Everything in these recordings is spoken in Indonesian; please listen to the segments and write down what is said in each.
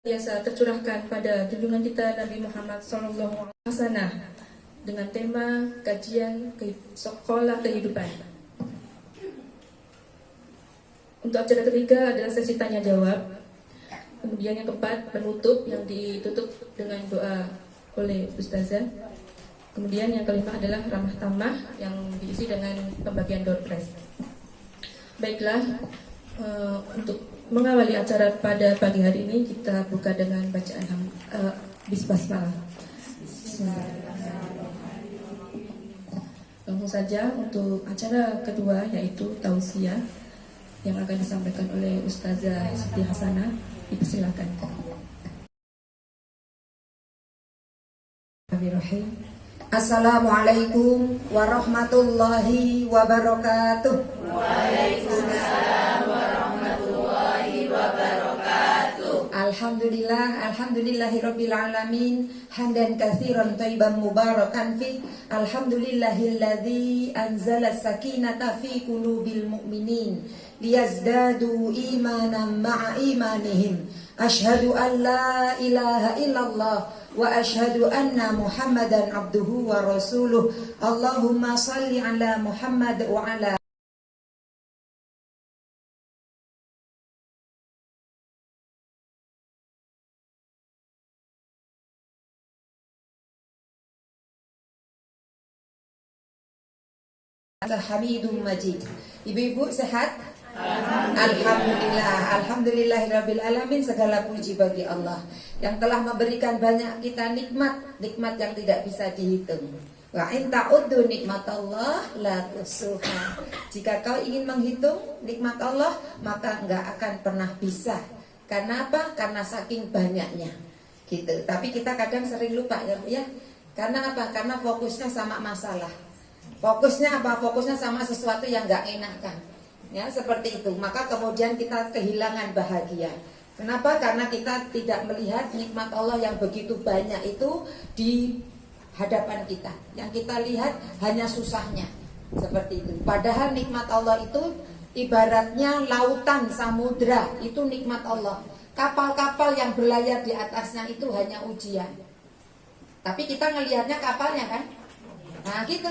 biasa tercurahkan pada junjungan kita Nabi Muhammad SAW dengan tema kajian sekolah kehidupan. Untuk acara ketiga adalah sesi tanya jawab. Kemudian yang keempat penutup yang ditutup dengan doa oleh Ustazah. Kemudian yang kelima adalah ramah tamah yang diisi dengan pembagian door prize. Baiklah, untuk mengawali acara pada pagi hari ini kita buka dengan bacaan bismillah. Langsung saja untuk acara kedua yaitu tausiah yang akan disampaikan oleh Ustazah Siti Hasanah. Dipersilakan. Assalamualaikum warahmatullahi wabarakatuh. Waalaikumsalam warahmatullahi wabarakatuh. Alhamdulillahirabbil alamin hamdan katsiran thayyiban mubarakan fi. Alhamdulillahilladzi anzala as-sakinata fi qulubil mu'minin liyazdadu imanan ma'a imanihim. Asyhadu an la ilaha illallah wa asyhadu anna Muhammadan abduhu wa rasuluh. Allahumma salli ala Muhammad wa ala Hamidum Majid. Ibu-ibu sehat? Alhamdulillahirabbil alamin. Segala puji bagi Allah yang telah memberikan banyak kita nikmat yang tidak bisa dihitung. Wa in ta'uddu nikmatallah la tusuha. Jika kau ingin menghitung nikmat Allah, maka enggak akan pernah bisa. Karena apa? Karena saking banyaknya. Gitu. Tapi kita kadang sering lupa ya. Karena apa? Karena fokusnya sama masalah. Fokusnya apa? Fokusnya sama sesuatu yang enggak enakan. Ya, seperti itu. Maka kemudian kita kehilangan bahagia. Kenapa? Karena kita tidak melihat nikmat Allah yang begitu banyak itu di hadapan kita. Yang kita lihat hanya susahnya. Seperti itu. Padahal nikmat Allah itu ibaratnya lautan, samudra. Itu nikmat Allah. Kapal-kapal yang berlayar di atasnya itu hanya ujian. Tapi kita ngelihatnya kapalnya kan? Nah gitu.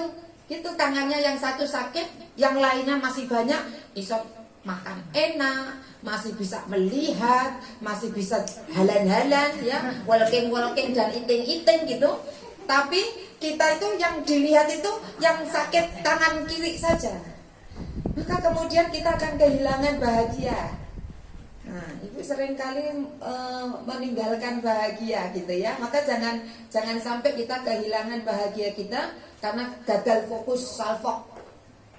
Itu tangannya yang satu sakit, yang lainnya masih banyak, bisa makan enak, masih bisa melihat, masih bisa halan-halan, ya, walking dan iting-iting gitu. Tapi kita itu yang dilihat itu yang sakit tangan kiri saja. Maka kemudian kita akan kehilangan bahagia. Nah, ibu seringkali meninggalkan bahagia gitu ya. Maka jangan sampai kita kehilangan bahagia kita karena gagal fokus salfok.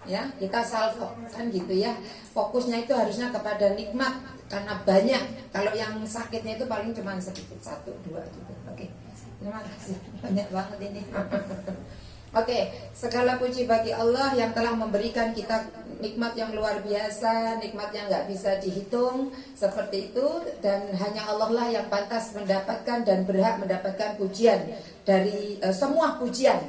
Ya, kita salfok kan gitu ya. Fokusnya itu harusnya kepada nikmat karena banyak. Kalau yang sakitnya itu paling cuma sedikit, 1, 2 gitu. Oke. Terima kasih. Banyak banget ini. Oke, segala puji bagi Allah yang telah memberikan kita nikmat yang luar biasa, nikmat yang nggak bisa dihitung, seperti itu. Dan hanya Allah lah yang pantas mendapatkan dan berhak mendapatkan pujian dari semua pujian.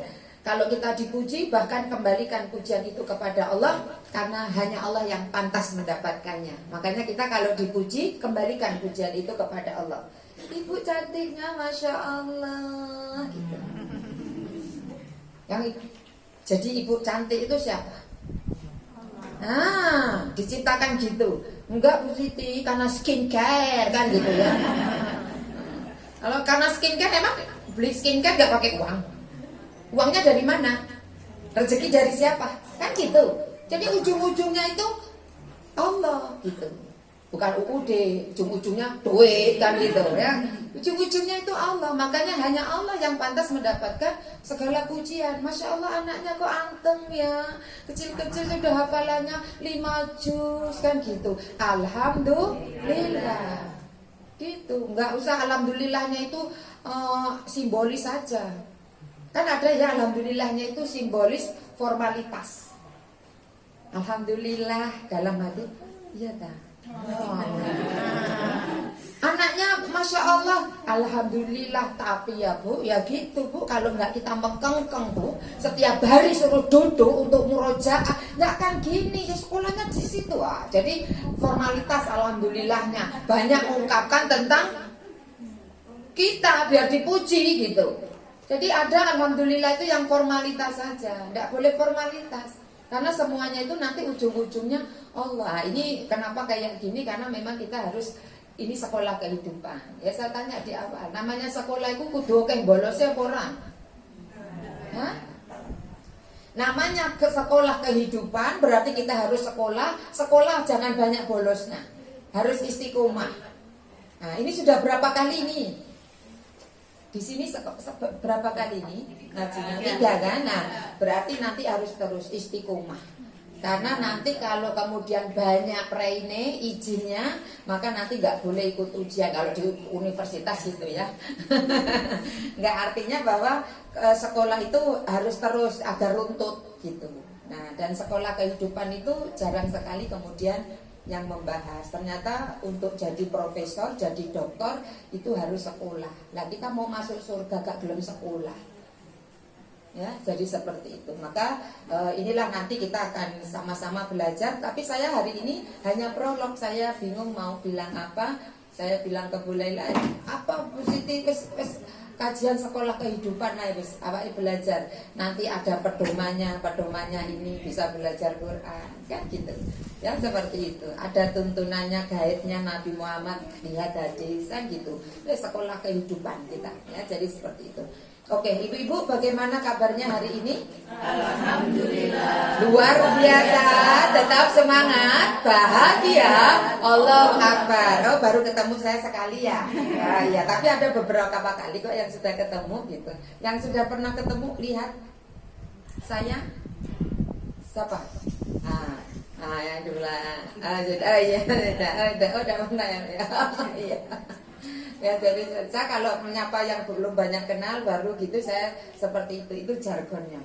Kalau kita dipuji, bahkan kembalikan pujian itu kepada Allah, karena hanya Allah yang pantas mendapatkannya. Makanya kita kalau dipuji, kembalikan pujian itu kepada Allah. Ibu cantiknya, Masya Allah gitu. Yang jadi ibu cantik itu siapa? Nah, diciptakan gitu. Enggak Bu Siti, karena skincare kan gitu ya. Kalau karena skincare emang beli skincare gak pakai uang. Uangnya dari mana? Rezeki dari siapa? Kan gitu. Jadi ujung-ujungnya itu Allah gitu. Bukan UUD, ujung-ujungnya duit kan gitu ya. Ujung-ujungnya itu Allah. Makanya hanya Allah yang pantas mendapatkan segala pujian. Masya Allah, anaknya kok anteng ya. Kecil-kecil sudah hafalannya 5 juz kan gitu. Alhamdulillah. Gitu. Enggak usah alhamdulillahnya itu simbolis saja. Kan ada ya alhamdulillahnya itu simbolis formalitas. Alhamdulillah dalam hati. Iya tak? Oh. Anaknya Masya Allah, Alhamdulillah. Tapi ya Bu, ya gitu Bu. Kalau nggak kita mengkengkeng Bu, setiap hari suruh duduk untuk murojaah, nggak akan gini ya. Sekolahnya di situ Jadi formalitas alhamdulillahnya banyak mengungkapkan tentang kita biar dipuji gitu. Jadi ada alhamdulillah itu yang formalitas saja, tidak boleh formalitas. Karena semuanya itu nanti ujung-ujungnya Allah. Ini kenapa kayak gini? Karena memang kita harus ini sekolah kehidupan. Ya saya tanya di awal, namanya sekolah itu kudu akeh bolosnya apa ora? Hah? Namanya ke sekolah kehidupan berarti kita harus sekolah. Sekolah jangan banyak bolosnya. Harus istiqomah. Nah, ini sudah berapa kali ini? Di sini berapa kali ini ngajinya? 3 kan? Nah, berarti nanti harus terus istiqomah. Karena nanti kalau kemudian banyak preine izinnya, maka nanti nggak boleh ikut ujian kalau di universitas gitu ya. Nggak artinya bahwa sekolah itu harus terus agar runtut gitu. Nah, dan sekolah kehidupan itu jarang sekali kemudian yang membahas. Ternyata untuk jadi profesor, jadi doktor itu harus sekolah. Nah, kita mau masuk surga gak belum sekolah. Ya, jadi seperti itu. Maka inilah nanti kita akan sama-sama belajar. Tapi saya hari ini hanya prolog. Saya bingung mau bilang apa. Saya bilang ke Bu Laila, apa positif kajian sekolah kehidupan awak belajar. Nanti ada pedomannya ini bisa belajar Quran kan gitu. Ya seperti itu. Ada tuntunannya, gaibnya Nabi Muhammad, lihat hadis kan gitu. Sekolah kehidupan kita ya. Jadi seperti itu. Oke, ibu-ibu bagaimana kabarnya hari ini? Alhamdulillah. Luar biasa, tetap semangat, bahagia. Allahu Akbar. Oh, baru ketemu saya sekali ya. Ya, tapi ada beberapa kali kok yang sudah ketemu gitu. Yang sudah pernah ketemu lihat saya siapa? Ya dulu. Udah mana ya? Iya. Ya dari saya kalau menyapa yang belum banyak kenal baru gitu saya seperti itu jargonnya.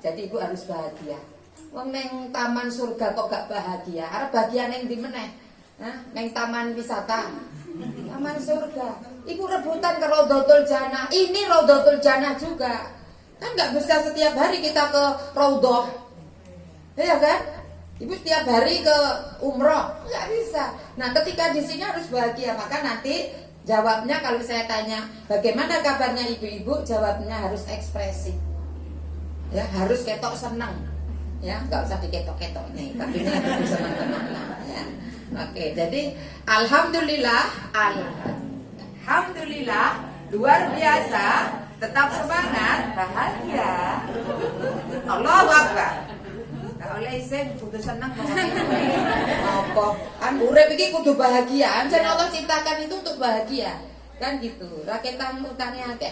Jadi ibu harus bahagia. Wong neng taman surga kok gak bahagia? Arep bahagia neng di meneh? Neng taman wisata, taman surga. Ibu rebutan ke Raudhatul Jannah. Ini Raudhatul Jannah juga. Kan nggak bisa setiap hari kita ke Raudhah, ya kan? Ibu setiap hari ke umroh nggak bisa. Nah ketika di sini harus bahagia. Maka nanti jawabnya kalau saya tanya bagaimana kabarnya ibu-ibu, jawabnya harus ekspresif. Ya harus ketok senang. Ya nggak usah diketok-ketok nih, tapi ini harus senang-senang. Ya. Oke, jadi alhamdulillah luar biasa, tetap semangat, bahagia. Allahu Akbar. Oleh isin kudu seneng apa? Kan urip iki kudu bahagia. Jan Allah ciptakan itu untuk bahagia. Kan gitu. Raketan utangnya akeh.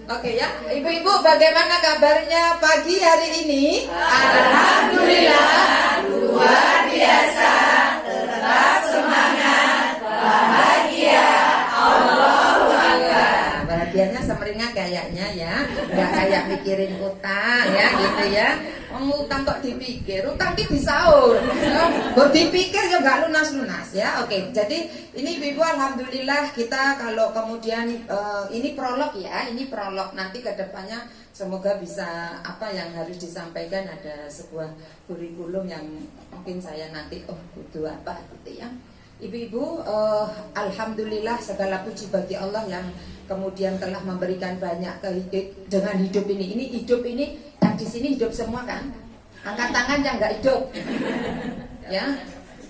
Oke ya, ibu-ibu bagaimana kabarnya pagi hari ini? Alhamdulillah, luar biasa, tetap semangat, bahagia. Allahu Akbar. Bahagianya semeringah kayaknya ya, nggak kayak mikirin utang ya gitu ya. Utang kok dipikir, utang ki disaur. Kok dipikir ya nggak lunas-lunas ya. Oke, jadi ini ibu alhamdulillah kita kalau kemudian ini prolog ya, ini prolog nanti ke depannya semoga bisa apa yang harus disampaikan ada sebuah kurikulum yang mungkin saya nanti butuh apa gitu ya. Ibu-ibu, alhamdulillah segala puji bagi Allah yang kemudian telah memberikan banyak dengan hidup ini. Ini hidup ini yang di sini hidup semua kan? Angkat tangan yang nggak hidup, ya.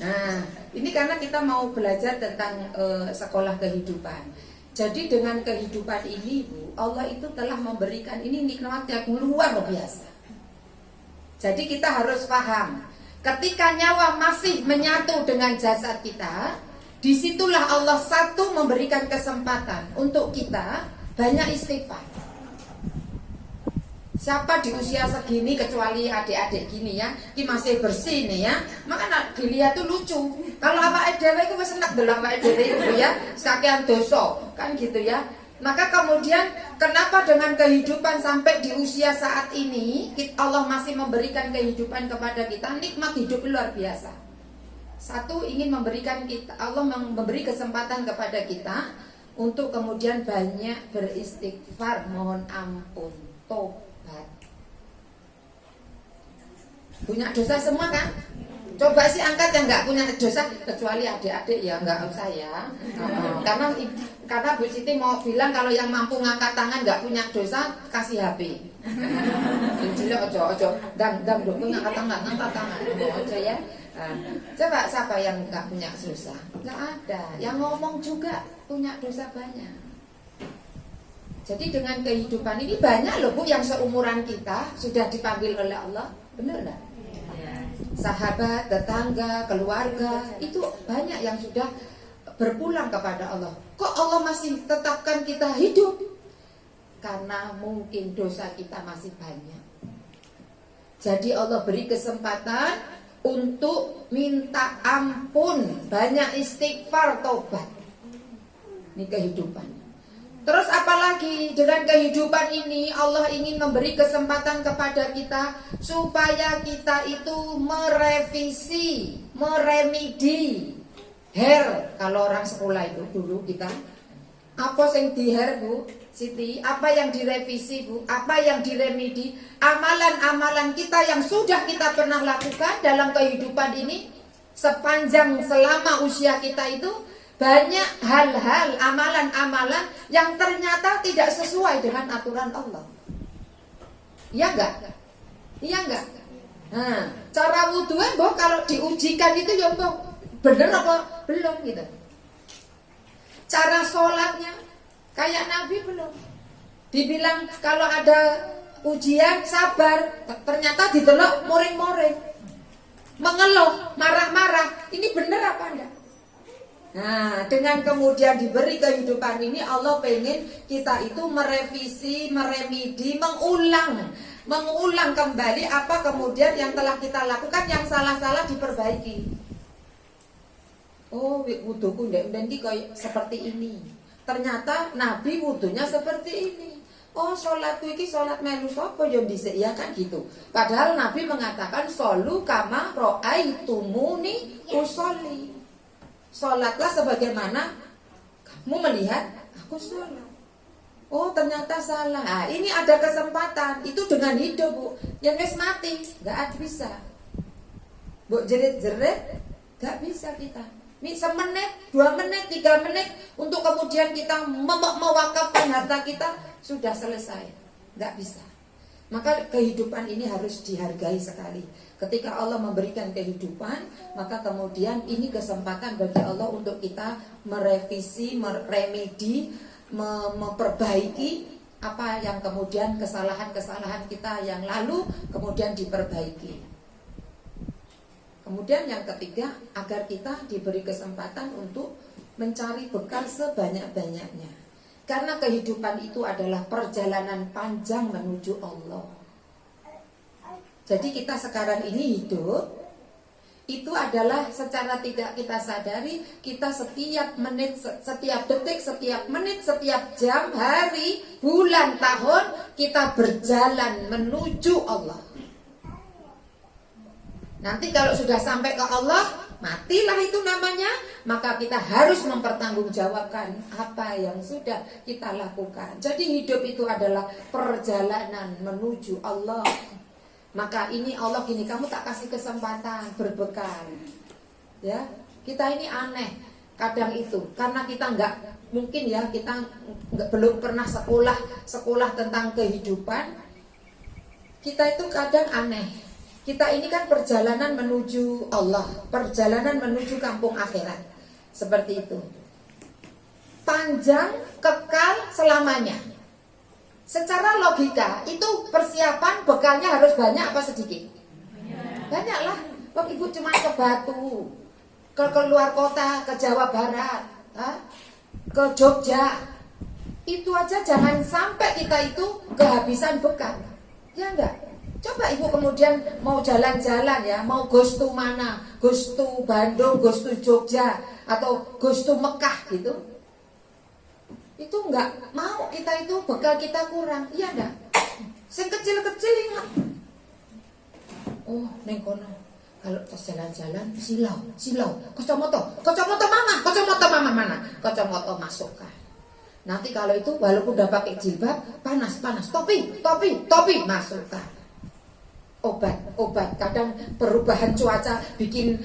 Nah, ini karena kita mau belajar tentang sekolah kehidupan. Jadi dengan kehidupan ini, Bu, Allah itu telah memberikan ini nikmat yang luar biasa. Jadi kita harus paham. Ketika nyawa masih menyatu dengan jasad kita, disitulah Allah satu memberikan kesempatan untuk kita banyak istighfar. Siapa di usia segini kecuali adik-adik gini ya, ki masih bersih nih ya, maka dilihat tuh lucu. Kalau awake dhewe iku wis enak delok awake dhewe itu ya, sakian dosa kan gitu ya. Maka kemudian kenapa dengan kehidupan sampai di usia saat ini Allah masih memberikan kehidupan kepada kita, nikmat hidup luar biasa. Satu, ingin memberikan kita, Allah memberi kesempatan kepada kita untuk kemudian banyak beristighfar, mohon ampun, tobat. Punya dosa semua kan? Coba sih angkat yang nggak punya dosa, kecuali adik-adik ya nggak usah ya. Karena Bu Siti mau bilang kalau yang mampu ngangkat tangan nggak punya dosa kasih HP. Jadi ojo, dang dong ngangkat tangan, ojo ya. Nah, coba siapa yang nggak punya dosa? Nggak ada. Yang ngomong juga punya dosa banyak. Jadi dengan kehidupan ini banyak loh Bu yang seumuran kita sudah dipanggil oleh Allah, benar nggak? Sahabat, tetangga, keluarga itu banyak yang sudah berpulang kepada Allah. Kok Allah masih tetapkan kita hidup? Karena mungkin dosa kita masih banyak. Jadi Allah beri kesempatan untuk minta ampun, banyak istighfar, tobat. Ini kehidupan. Terus apalagi dengan kehidupan ini Allah ingin memberi kesempatan kepada kita supaya kita itu merevisi, meremedi kalau orang sekolah itu dulu kita apa yang di Bu Siti, apa yang direvisi Bu, apa yang diremedi, amalan-amalan kita yang sudah kita pernah lakukan dalam kehidupan ini sepanjang selama usia kita itu. Banyak hal-hal, amalan-amalan yang ternyata tidak sesuai dengan aturan Allah. Iya enggak? Iya enggak? Nah, cara wudhuan boh kalau diujikan itu ya boh bener apa belum gitu. Cara sholatnya kayak Nabi belum. Dibilang kalau ada ujian sabar, ternyata ditelok moring-moring, mengeluh, marah-marah. Ini bener apa enggak? Nah, dengan kemudian diberi kehidupan ini Allah pengen kita itu merevisi, meremedi, mengulang kembali apa kemudian yang telah kita lakukan yang salah-salah diperbaiki. Oh, wuduku ndek kayak seperti ini. Ternyata Nabi wudunya seperti ini. Oh, sholatku iki sholat melu sapa ya dhisik ya kan gitu. Padahal Nabi mengatakan sholu kama ra'aitumuni usolli. Sholatlah sebagaimana kamu melihat aku sholat. Oh ternyata salah. Nah, ini ada kesempatan. Itu dengan hidup Bu. Yang mati gak bisa. Bu jerit-jerit gak bisa kita. Ini semenit, 2 menit, 3 menit untuk kemudian kita mewakafkan harta kita sudah selesai. Gak bisa. Maka kehidupan ini harus dihargai sekali. Ketika Allah memberikan kehidupan, maka kemudian ini kesempatan bagi Allah untuk kita merevisi, meremedi, memperbaiki apa yang kemudian kesalahan-kesalahan kita yang lalu kemudian diperbaiki. Kemudian yang ketiga, agar kita diberi kesempatan untuk mencari bekal sebanyak-banyaknya. Karena kehidupan itu adalah perjalanan panjang menuju Allah. Jadi kita sekarang ini hidup, itu adalah secara tidak kita sadari, kita setiap menit, setiap detik, setiap menit, setiap jam, hari, bulan, tahun, kita berjalan menuju Allah. Nanti kalau sudah sampai ke Allah, matilah itu namanya, maka kita harus mempertanggungjawabkan apa yang sudah kita lakukan. Jadi hidup itu adalah perjalanan menuju Allah. Maka ini Allah gini, kamu tak kasih kesempatan berbekal. Ya, kita ini aneh kadang itu karena kita mungkin ya kita belum pernah sekolah tentang kehidupan. Kita itu kadang aneh. Kita ini kan perjalanan menuju Allah, perjalanan menuju kampung akhirat. Seperti itu. Panjang, kekal selamanya. Secara logika itu persiapan bekalnya harus banyak apa sedikit? Banyaklah. Kok ibu cuma ke Batu, ke luar kota, ke Jawa Barat, ke Jogja. Itu aja jangan sampai kita itu kehabisan bekal. Ya enggak? Coba ibu kemudian mau jalan-jalan ya, mau gostu mana? Gostu Bandung, gostu Jogja, atau gostu Mekah gitu. Itu enggak mau kita itu bekal kita kurang. Iya enggak? Yang kecil-kecil ingat. Oh, neng kono. Kalau pas jalan-jalan silau. Kacamata mama mana? Kacamata masukkan. Nanti kalau itu walaupun udah pakai jilbab, panas. Topi masukkan. obat. Kadang perubahan cuaca bikin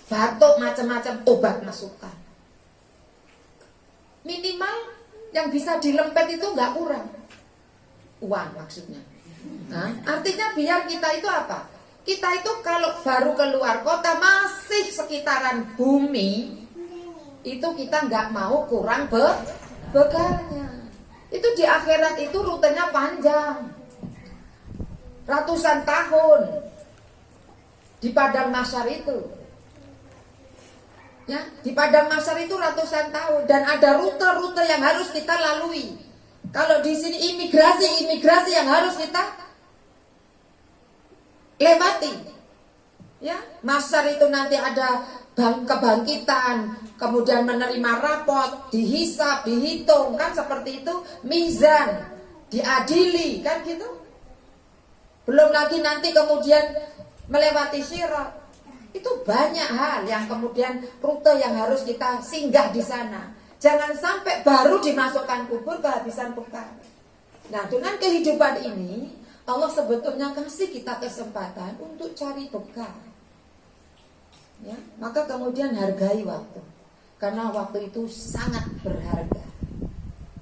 batuk macam-macam, obat masukkan. Minimal yang bisa dilempet itu nggak kurang. Uang maksudnya. Nah, artinya biar kita itu apa? Kita itu kalau baru keluar kota masih sekitaran bumi, itu kita nggak mau kurang bekalnya. Itu di akhirat itu rutenya panjang, ratusan tahun di padang mahsyar itu. Ya, di padang mahsyar itu ratusan tahun dan ada rute-rute yang harus kita lalui. Kalau di sini imigrasi yang harus kita lewati. Ya, mahsyar itu nanti ada kebangkitan, kemudian menerima rapot, dihisab, dihitung, kan seperti itu, mizan, diadili, kan gitu. Belum lagi nanti kemudian melewati syirat. Itu banyak hal yang kemudian rute yang harus kita singgah di sana. Jangan sampai baru dimasukkan kubur kehabisan bekal. Nah, dengan kehidupan ini Allah sebetulnya kasih kita kesempatan untuk cari bekal. Ya, maka kemudian hargai waktu. Karena waktu itu sangat berharga.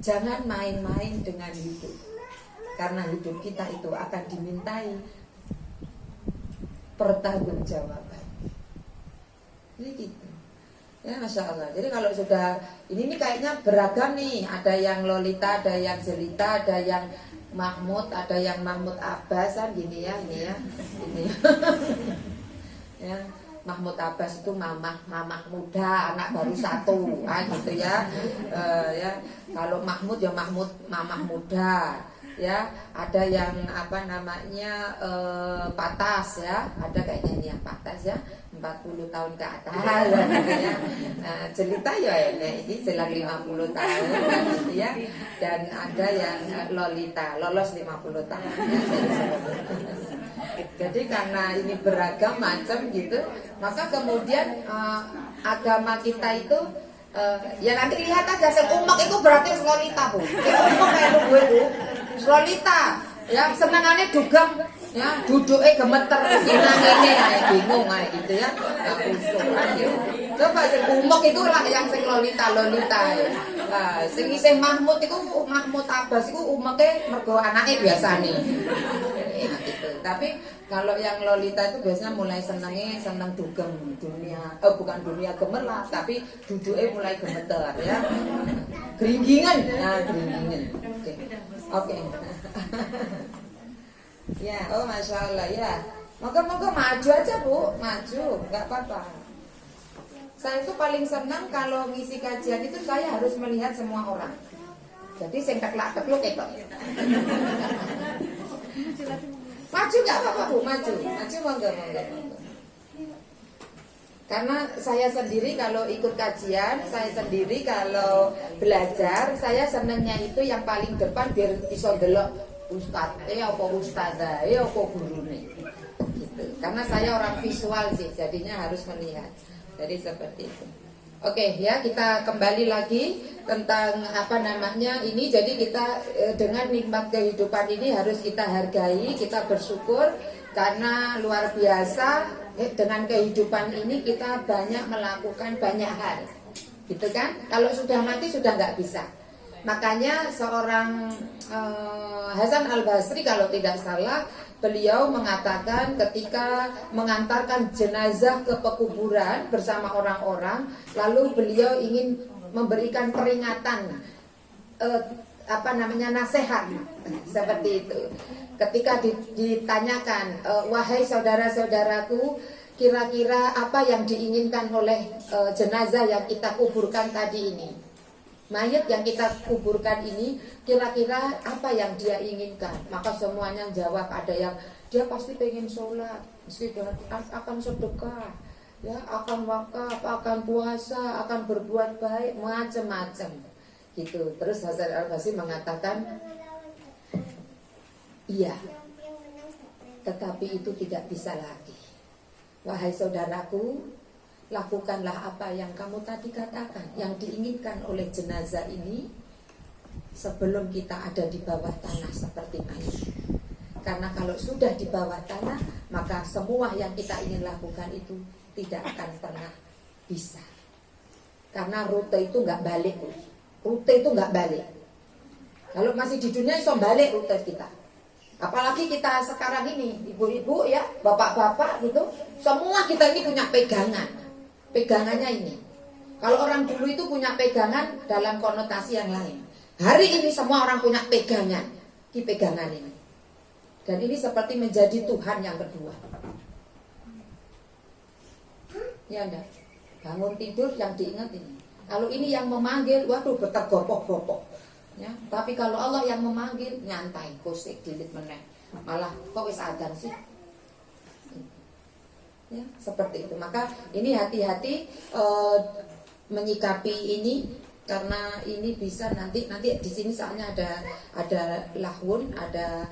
Jangan main-main dengan hidup. Karena hidup kita itu akan dimintai pertanggungjawaban. Jadi gitu. Ya, Masya Allah. Jadi kalau sudah ini kayaknya beragam nih. Ada yang Lolita, ada yang Jelita, ada yang Mahmud, ada yang Mahmud Abbas kan gini ya, ini ya. Ini. Ya, Mahmud Abbas itu mamah muda, anak baru satu, gitu ya. Ya, kalau Mahmud ya Mahmud mamah muda. Ya, ada yang patas ya, ada kayaknya ini yang patas ya, 40 tahun ke atas gitu ya. Jelita ya ini jelang 50 tahun gitu ya. Dan ada yang Lolita, lolos 50 tahun ya. Jadi karena ini beragam macam gitu, maka kemudian agama kita itu ya nanti lihat aja, umek itu berarti Lolita Bu. Umek kayak lu itu Lolita, ya senangannya dugem, ya duduknya gemeter, senang ini, bingung gitu ya, nggak kusuk gitu. Coba sing umek itu lah yang sing Lolita ya. Nah, sing isih Mahmud itu Mahmud Abbas itu umeknya mergo anaknya biasa nih. Ya, gitu. Tapi kalau yang Lolita itu biasanya mulai senang dugem dunia, bukan dunia gemerlap, tapi duduknya mulai gemeter ya. Geringgingan, geringgingan. Oke. Ya, oh Masya Allah ya. Moga-moga maju aja Bu, maju, nggak apa-apa. Saya itu paling senang kalau ngisi kajian itu saya harus melihat semua orang. Jadi saya tekluk itu. Maju nggak apa-apa Bu, maju moga. Karena saya sendiri kalau ikut kajian, saya sendiri kalau belajar, saya senangnya itu yang paling depan biar bisa delok ustaz, apa ustazah, apa gurune. Gitu. Karena saya orang visual sih, jadinya harus melihat. Jadi seperti itu. Oke ya, kita kembali lagi tentang ini. Jadi kita dengan nikmat kehidupan ini harus kita hargai, kita bersyukur karena luar biasa. Dengan kehidupan ini kita banyak melakukan banyak hal, gitu kan? Kalau sudah mati sudah nggak bisa. Makanya seorang Hasan Al-Basri kalau tidak salah, beliau mengatakan ketika mengantarkan jenazah ke pekuburan bersama orang-orang, lalu beliau ingin memberikan peringatan, nasihat seperti itu. Ketika ditanyakan, wahai saudara-saudaraku, kira-kira apa yang diinginkan oleh jenazah yang kita kuburkan tadi ini? Mayat yang kita kuburkan ini, kira-kira apa yang dia inginkan? Maka semuanya jawab, ada yang dia pasti pengen sholat, akan sedekah, ya, akan wakaf, akan puasa, akan berbuat baik, macam-macam. Gitu. Terus Hasan Al-Basri mengatakan, iya, tetapi itu tidak bisa lagi. Wahai saudaraku, lakukanlah apa yang kamu tadi katakan, yang diinginkan oleh jenazah ini sebelum kita ada di bawah tanah seperti mayat. Karena kalau sudah di bawah tanah, maka semua yang kita ingin lakukan itu tidak akan pernah bisa. Karena rute itu nggak balik, rute itu nggak balik. Kalau masih di dunia iso balik rute kita. Apalagi kita sekarang ini, ibu-ibu ya, bapak-bapak gitu, semua kita ini punya pegangan. Pegangannya ini. Kalau orang dulu itu punya pegangan dalam konotasi yang lain. Hari ini semua orang punya pegangan, di pegangan ini. Dan ini seperti menjadi Tuhan yang kedua. Ya enggak? Bangun tidur yang diingat ini. Kalau ini yang memanggil, waduh bertergopok-gopok. Ya, tapi kalau Allah yang memanggil, nyantai, kusik, dilit meneh. Malah kok wis adzan sih? Ya, seperti itu. Maka ini hati-hati menyikapi ini, karena ini bisa nanti di sini soalnya ada lahun, ada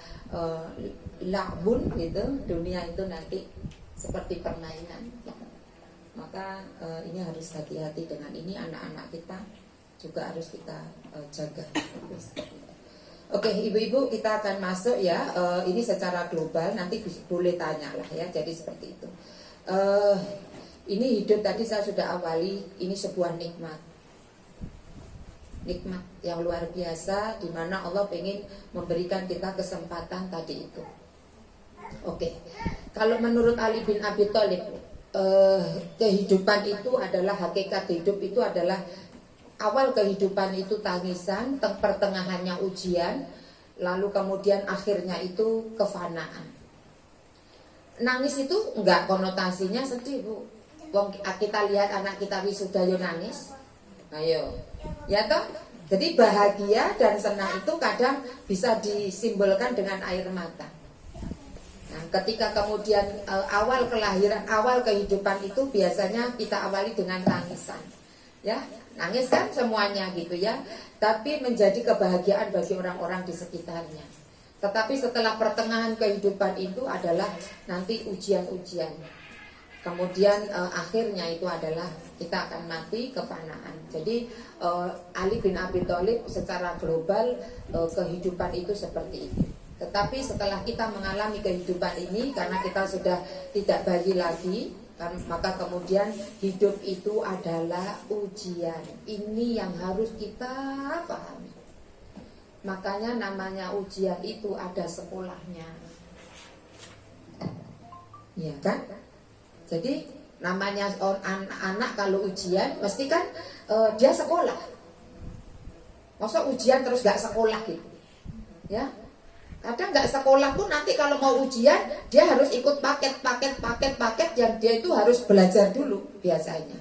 lahun gitu. Dunia itu nanti seperti permainan. Maka ini harus hati-hati dengan ini, anak-anak kita juga harus kita jaga. Oke, ibu-ibu, kita akan masuk ya. Ini secara global, nanti boleh tanya lah ya. Jadi seperti itu. Ini hidup tadi saya sudah awali. Ini sebuah nikmat yang luar biasa, di mana Allah ingin memberikan kita kesempatan tadi itu. Oke, kalau menurut Ali bin Abi Thalib, kehidupan itu adalah hakikat hidup itu adalah awal kehidupan itu tangisan, pertengahannya ujian, lalu kemudian akhirnya itu kefanaan. Nangis itu enggak konotasinya sedih, Bu. Kita lihat anak kita wisuda yo nangis. Ayo. Ya toh? Jadi bahagia dan senang itu kadang bisa disimbolkan dengan air mata. Nah, ketika kemudian awal kelahiran, awal kehidupan itu biasanya kita awali dengan tangisan. Ya, nangis kan semuanya gitu ya. Tapi menjadi kebahagiaan bagi orang-orang di sekitarnya. Tetapi setelah pertengahan kehidupan itu adalah nanti ujian-ujian. Kemudian akhirnya itu adalah kita akan mati, kefanaan. Jadi Ali bin Abi Thalib secara global kehidupan itu seperti itu. Tetapi setelah kita mengalami kehidupan ini, karena kita sudah tidak bayi lagi, maka kemudian hidup itu adalah ujian. Ini yang harus kita pahami. Makanya namanya ujian itu ada sekolahnya. Ya kan? Jadi namanya anak kalau ujian mesti kan dia sekolah. Masa ujian terus gak sekolah gitu. Ya. Kadang nggak sekolah pun nanti kalau mau ujian dia harus ikut paket yang dia itu harus belajar dulu biasanya.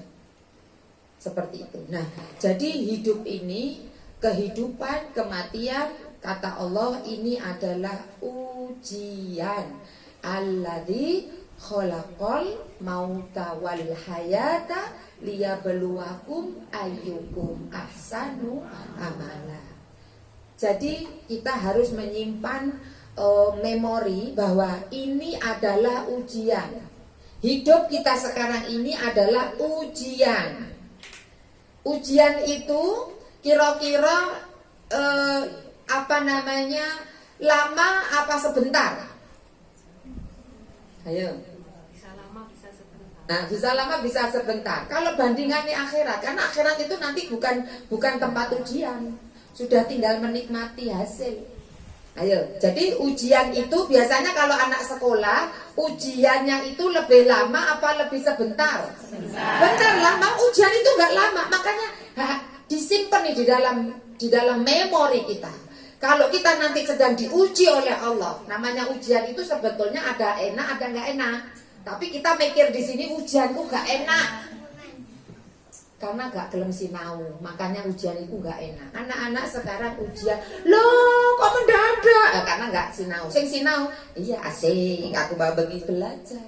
Seperti itu. Nah, jadi hidup ini, kehidupan, kematian, kata Allah ini adalah ujian. Alladzi khalaqal mauta wal hayata liyabluwakum ayyukum ahsanu amala. Jadi kita harus menyimpan memori bahwa ini adalah ujian. Hidup kita sekarang ini adalah ujian. Ujian itu kira-kira lama apa sebentar? Ayo. Bisa lama bisa sebentar. Nah, bisa lama bisa sebentar. Kalau bandingannya akhirat, karena akhirat itu nanti bukan tempat ujian. Sudah tinggal menikmati hasil. Ayo, jadi ujian itu biasanya kalau anak sekolah, ujiannya itu lebih lama apa lebih sebentar? Bentar lama, ujian itu nggak lama. Makanya disimpan nih di dalam memori kita. Kalau kita nanti sedang diuji oleh Allah, namanya ujian itu sebetulnya ada enak, ada nggak enak. Tapi kita mikir di sini ujianku nggak enak. Karena gak gelem sinau, makanya ujian itu gak enak. Anak-anak sekarang ujian, loh kok mendadak? Karena gak sinau. Sing sinau, iya asik, aku bagi belajar.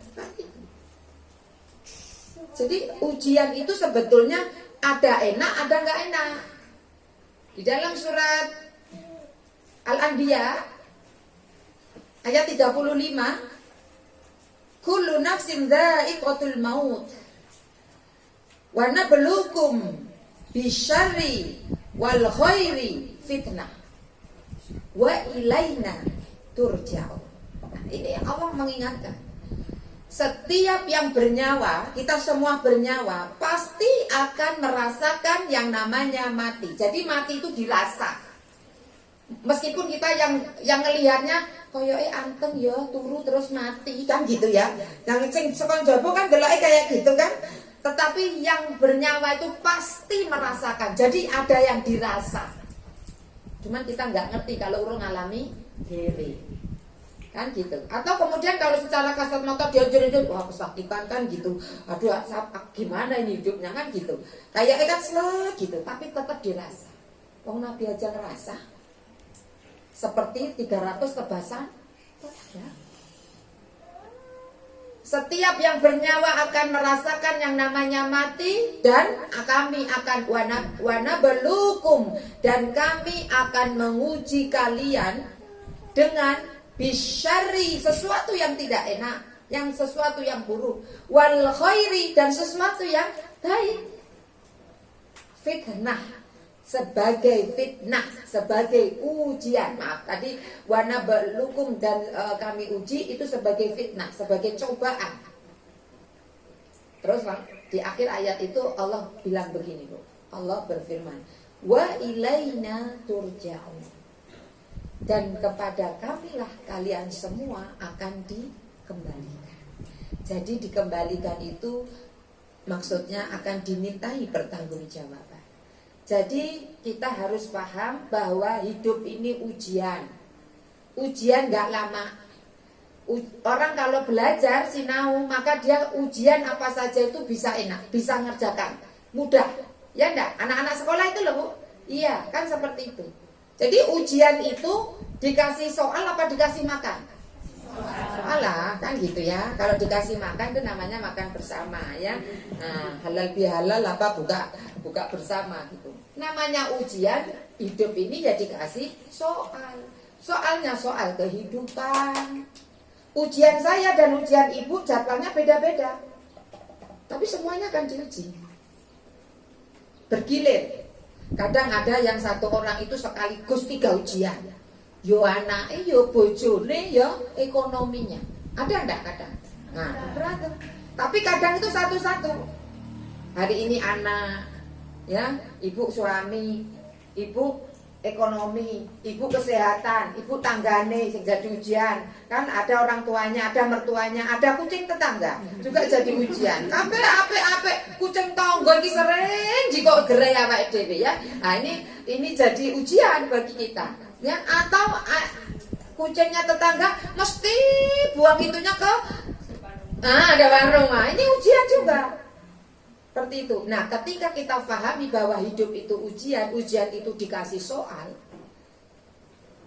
Jadi ujian itu sebetulnya ada enak, ada gak enak. Di dalam surat Al-Anbiya ayat 35, kullu nafsin dha'iqatul maut. Wa nabluukum bisyarri wal khairi fitnah wa ilaina turja'un. Ini Allah mengingatkan. Setiap yang bernyawa, kita semua bernyawa, pasti akan merasakan yang namanya mati. Jadi mati itu dirasa. Meskipun kita yang ngelihatnya koyoke anteng ya, turu terus mati kan gitu ya. Yang sing sekon jaba kan deloke kayak gitu kan. Tetapi yang bernyawa itu pasti merasakan. Jadi ada yang dirasa. Cuman kita nggak ngerti kalau urung ngalami diri. Kan gitu. Atau kemudian kalau secara kasat mata dia jadi wah kesakitan kan gitu. Aduh, gimana ini hidupnya kan gitu. Kayaknya kan selek gitu, tapi tetap dirasa. Wong Nabi aja ngerasa. Seperti 300 tebasan ya. Setiap yang bernyawa akan merasakan yang namanya mati. Dan kami akan wana belukum, dan kami akan menguji kalian dengan bisyari, sesuatu yang tidak enak, yang sesuatu yang buruk, wal khairi, dan sesuatu yang baik. Fitnah, sebagai fitnah, sebagai ujian. Maaf, tadi wana belukum dan kami uji itu sebagai fitnah, sebagai cobaan. Terus di akhir ayat itu Allah bilang begini, Bu. Allah berfirman, wa ilaina turja'un, dan kepada kamilah kalian semua akan dikembalikan. Jadi dikembalikan itu maksudnya akan dimintai pertanggungjawaban. Jadi kita harus paham bahwa hidup ini ujian. Ujian gak lama. Orang kalau belajar sinau, maka dia ujian apa saja itu bisa enak, bisa ngerjakan, mudah. Ya enggak? Anak-anak sekolah itu loh, Bu. Iya, kan seperti itu. Jadi ujian itu dikasih soal apa dikasih makan? Alah, kan gitu ya. Kalau dikasih makan itu namanya makan bersama ya. Nah, halal bihalal apa buka bersama gitu. Namanya ujian, hidup ini ya dikasih soal. Soalnya soal kehidupan. Ujian saya dan ujian ibu jadwalnya beda-beda. Tapi semuanya kan diuji. Bergilir. Kadang ada yang satu orang itu sekaligus 3 ujian. Yo anake, yo bojone, yo ekonominya. Ada enggak kadang? Nah, beragam. Tapi kadang itu satu-satu. Hari ini anak, ya, ibu suami, ibu ekonomi, ibu kesehatan, ibu tanggane sing jadi ujian. Kan ada orang tuanya, ada mertuanya, ada kucing tetangga juga jadi ujian. Kabeh apik-apik, kucing tangga iki sering jika gerai awake dhewe ya. Nah, ini jadi ujian bagi kita. Ya, atau kucingnya tetangga mesti buang itunya ke ada warung. Nah, ini ujian juga. Seperti itu. Nah, ketika kita pahami bahwa hidup itu ujian itu dikasih soal,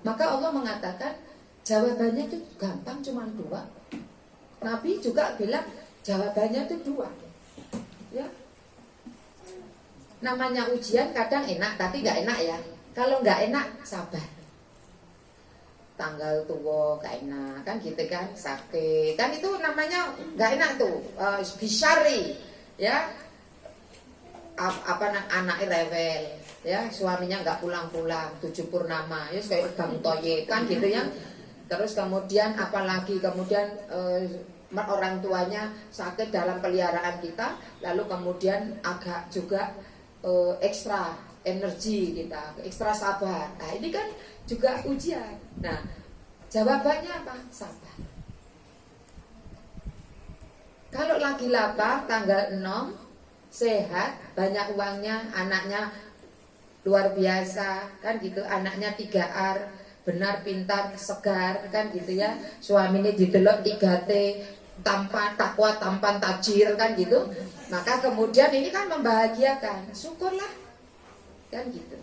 maka Allah mengatakan jawabannya itu gampang, cuma 2. Nabi juga bilang jawabannya itu 2. Ya. Namanya ujian kadang enak, tapi nggak enak ya. Kalau nggak enak, sabar. Tanggal tua gak enak, kan gitu kan, sakit, kan itu namanya nggak enak tuh. Bisyari, ya. Anaknya rewel, ya, suaminya nggak pulang-pulang, 7 purnama, ya kayak Bang Toye kan gitu ya. Terus kemudian apalagi kemudian orang tuanya sakit dalam peliharaan kita, lalu kemudian agak juga ekstra energi kita, ekstra sabar. Nah, ini kan juga ujian. Nah, jawabannya apa? Sabar. Kalau lagi lapar tanggal 6 sehat, banyak uangnya, anaknya luar biasa, kan gitu, anaknya 3R, benar, pintar, segar, kan gitu ya. Suaminya didelok 3T, tampan, takwa, tampan, tajir, kan gitu. Maka kemudian ini kan membahagiakan, syukurlah, kan gitu.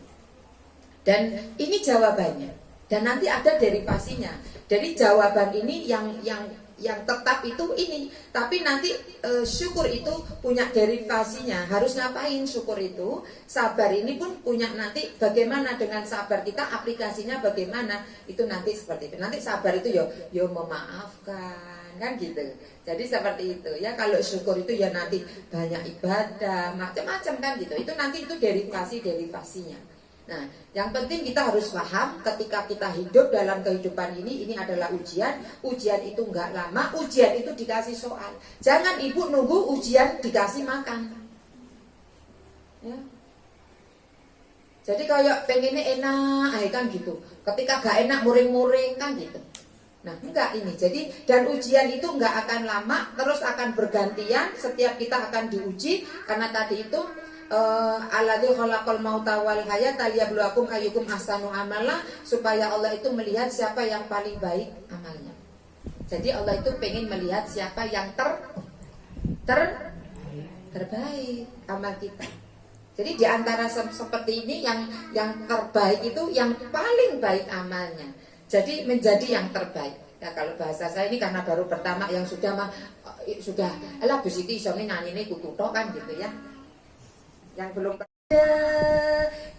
Dan ini jawabannya. Dan nanti ada derivasinya. Jadi jawaban ini yang tetap itu ini, tapi nanti syukur itu punya derivasinya. Harus ngapain syukur itu? Sabar ini pun punya nanti bagaimana dengan sabar kita, aplikasinya bagaimana, itu nanti seperti itu. Nanti sabar itu yo memaafkan, kan gitu. Jadi seperti itu ya. Kalau syukur itu ya nanti banyak ibadah, macam-macam kan gitu. Itu nanti itu derivasinya. Nah, yang penting kita harus paham ketika kita hidup dalam kehidupan ini adalah ujian. Ujian itu enggak lama, ujian itu dikasih soal. Jangan ibu nunggu ujian dikasih makan. Ya. Jadi kayak pengennya enak, kan gitu. Ketika gak enak muring-muring kan gitu. Nah, enggak ini. Jadi dan ujian itu enggak akan lama, terus akan bergantian. Setiap kita akan diuji karena tadi itu alladzi khalaqal mauta wal hayata liyabluwakum ayyukum ahsanu amala, supaya Allah itu melihat siapa yang paling baik amalnya. Jadi Allah itu pengen melihat siapa yang terbaik amal kita. Jadi di antara seperti ini yang terbaik itu yang paling baik amalnya. Jadi menjadi yang terbaik. Ya kalau bahasa saya ini karena baru pertama yang sudah alah Bu Siti iso nyanyi kudu tok kan gitu ya. Yang belum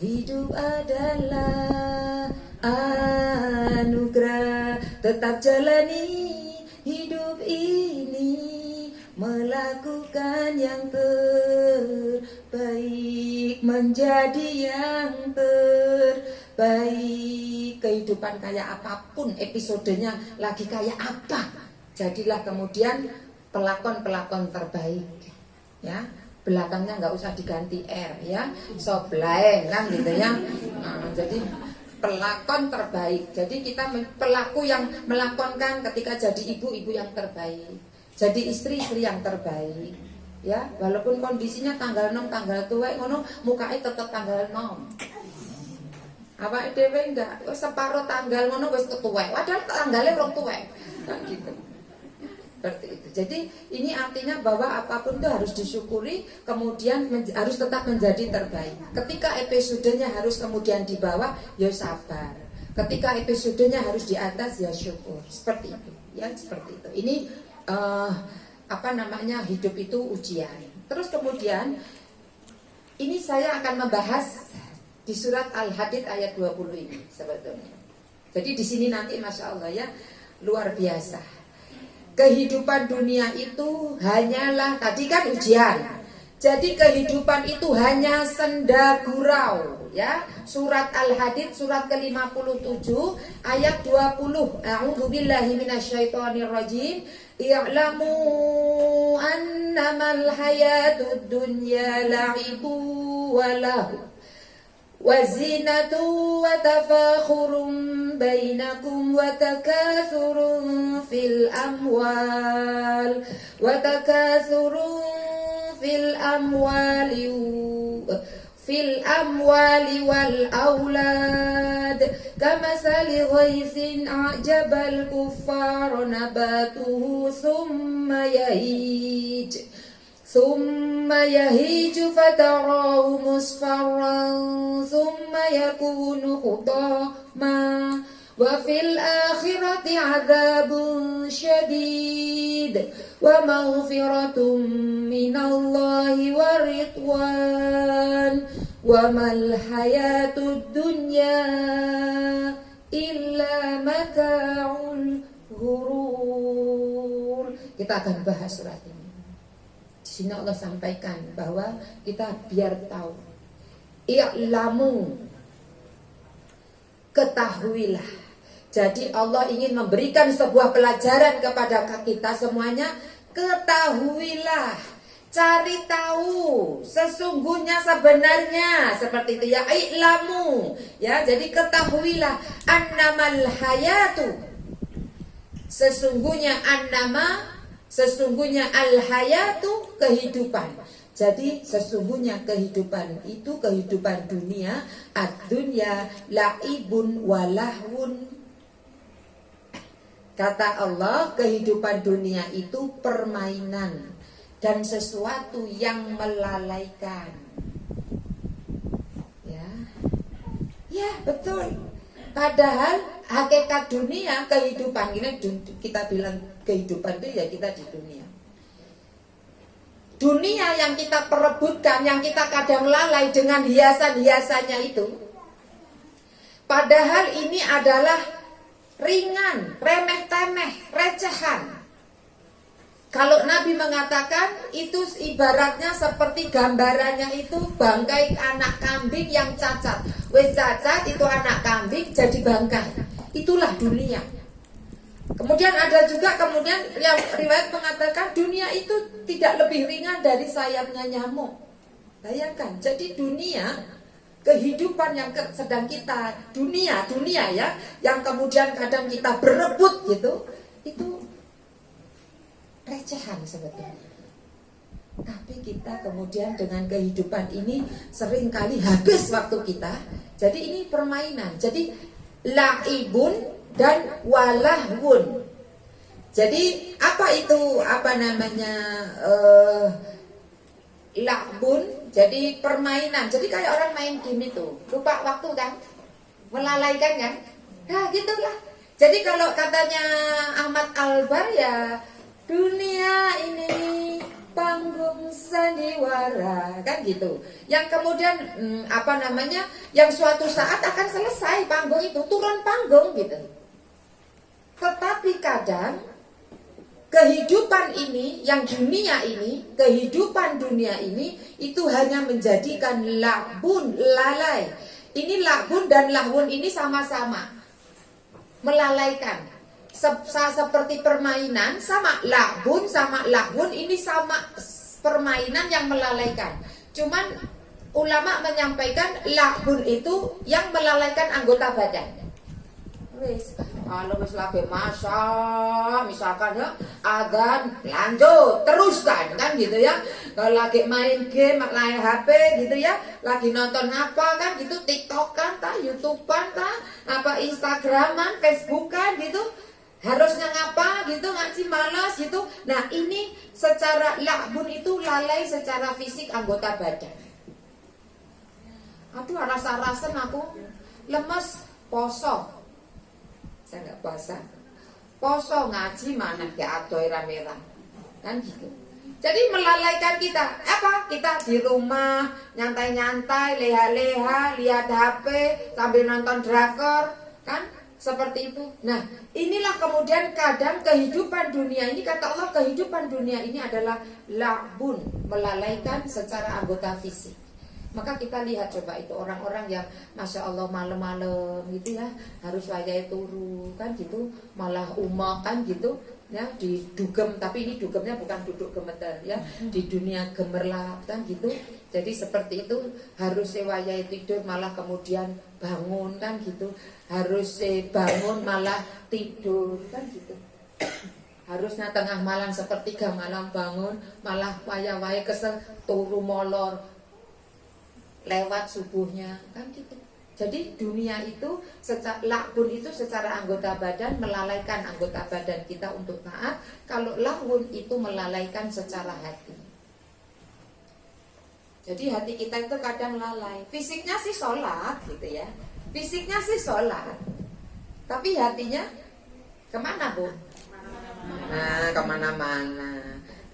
hidup adalah anugerah, tetap jalani hidup ini, melakukan yang terbaik, menjadi yang terbaik. Kehidupan kayak apapun, episodenya lagi kayak apa, jadilah kemudian pelakon-pelakon terbaik, ya. Belakangnya nggak usah diganti R, ya, sobleng kan gitu ya. Jadi pelakon terbaik. Jadi kita pelaku yang melakonkan ketika jadi ibu yang terbaik, jadi istri yang terbaik, ya. Walaupun kondisinya tanggal 6 tanggal tuwek ngono, mukanya tetap tanggal 6. Awake dhewe enggak separuh tanggal ngono wis ketuwek, padahal tanggalnya rong tuwek. Kan gitu. Seperti itu. Jadi ini artinya bahwa apapun itu harus disyukuri, kemudian harus tetap menjadi terbaik. Ketika episodenya harus kemudian di bawah, ya sabar. Ketika episodenya harus di atas, ya syukur. Seperti itu, ya seperti itu. Ini hidup itu ujian. Terus kemudian ini saya akan membahas di surat Al-Hadid ayat 20 ini sebetulnya. Jadi di sini nanti Masya Allah ya, luar biasa. Kehidupan dunia itu hanyalah, tadi kan ujian. Jadi kehidupan itu hanya senda gurau, ya. Surat Al-Hadid surat ke-57 ayat 20. A'udzubillahi minasyaitonirrajim. I'lamu annamal hayatud dunya la'ibu wa lahu وزينة وتفاخر بينكم وتكاثر في الأموال والأولاد كمثل غيث أعجب الكفار نباته ثم يهيج فتراه مصفرا ثم يكون حطاما وفي الآخرة عذاب شديد ومغفرة من الله ورضوان وما الحياة الدنيا إلا متاع الغرور. Kita akan bahas surat ini. Di sini Allah sampaikan bahwa kita biar tahu, i'lamu, ketahuilah. Jadi Allah ingin memberikan sebuah pelajaran kepada kita semuanya. Ketahuilah, cari tahu sesungguhnya sebenarnya seperti itu ya, i'lamu ya. Jadi ketahuilah annamal hayatu, sesungguhnya al-hayatu, kehidupan. Jadi sesungguhnya kehidupan itu, kehidupan dunia, ad-dunya la'ibun walahun. Kata Allah, kehidupan dunia itu permainan dan sesuatu yang melalaikan. Ya betul. Padahal hakikat dunia, kehidupan ini, kita bilang kehidupan itu ya kita di dunia. Dunia yang kita perebutkan, yang kita kadang lalai dengan hiasan-hiasannya itu. Padahal ini adalah ringan, remeh-temeh, recehan. Kalau Nabi mengatakan itu ibaratnya seperti gambarannya itu bangkai anak kambing yang cacat. Wes cacat itu anak kambing jadi bangkai. Itulah dunia. Kemudian ada juga yang riwayat mengatakan dunia itu tidak lebih ringan dari sayapnya nyamuk. Bayangkan, jadi dunia, kehidupan yang sedang kita dunia ya, yang kemudian kadang kita berebut gitu, itu recehan sebetulnya. Tapi kita kemudian dengan kehidupan ini seringkali habis waktu kita. Jadi ini permainan. Jadi la'ibun dan walahwun. Jadi apa itu la'bun? Jadi permainan. Jadi kayak orang main game itu, lupa waktu kan, melalaikan kan. Nah gitulah. Jadi kalau katanya Ahmad Albar ya, dunia ini panggung sandiwara, kan gitu. Yang kemudian yang suatu saat akan selesai panggung itu, turun panggung gitu. Tetapi kadang kehidupan ini, yang kehidupan dunia ini itu hanya menjadikan la'bun, lalai. Ini la'bun dan lahwun ini sama-sama melalaikan. Seperti permainan, sama la'bun sama lahwun ini sama permainan yang melalaikan. Cuman ulama menyampaikan la'bun itu yang melalaikan anggota badan. Kalau lagi masa misalkan ya adzan lanjut teruskan kan gitu ya. Kalau lagi main game, main HP gitu ya, lagi nonton apa kan gitu, TikTokan tah, YouTubean tah, Instagraman, Facebookan gitu, harusnya ngapa gitu, ngaji malas gitu. Nah ini secara la'bun itu lalai secara fisik anggota badan. Aduh rasa-rasen aku lemes, poso. Saya nggak puasa, poso ngaji mana kayak adoy rame-rame kan gitu. Jadi melalaikan kita. Apa? Kita di rumah nyantai-nyantai, leha-leha, lihat HP sambil nonton drakor kan, seperti itu. Nah inilah kemudian kadang kehidupan dunia ini, kata Allah kehidupan dunia ini adalah la'bun, melalaikan secara anggota fisik. Maka kita lihat coba itu orang-orang yang Masya Allah malam-malam gitu ya, harus wayai turu kan gitu, malah umah kan gitu ya, di dugem, tapi ini dugemnya bukan duduk gemeter ya, di dunia gemerlap kan gitu. Jadi seperti itu, harus wayai tidur malah kemudian bangun kan gitu, harus bangun malah tidur kan gitu. Harusnya tengah malam sepertiga malam bangun, malah wayai kesel turu molor lewat subuhnya kan gitu. Jadi dunia itu la'bun itu secara anggota badan melalaikan anggota badan kita untuk taat. Kalau lahwun itu melalaikan secara hati. Jadi hati kita itu kadang lalai. Fisiknya sih sholat gitu ya, fisiknya sih sholat, tapi hatinya kemana Bu? Nah kemana-mana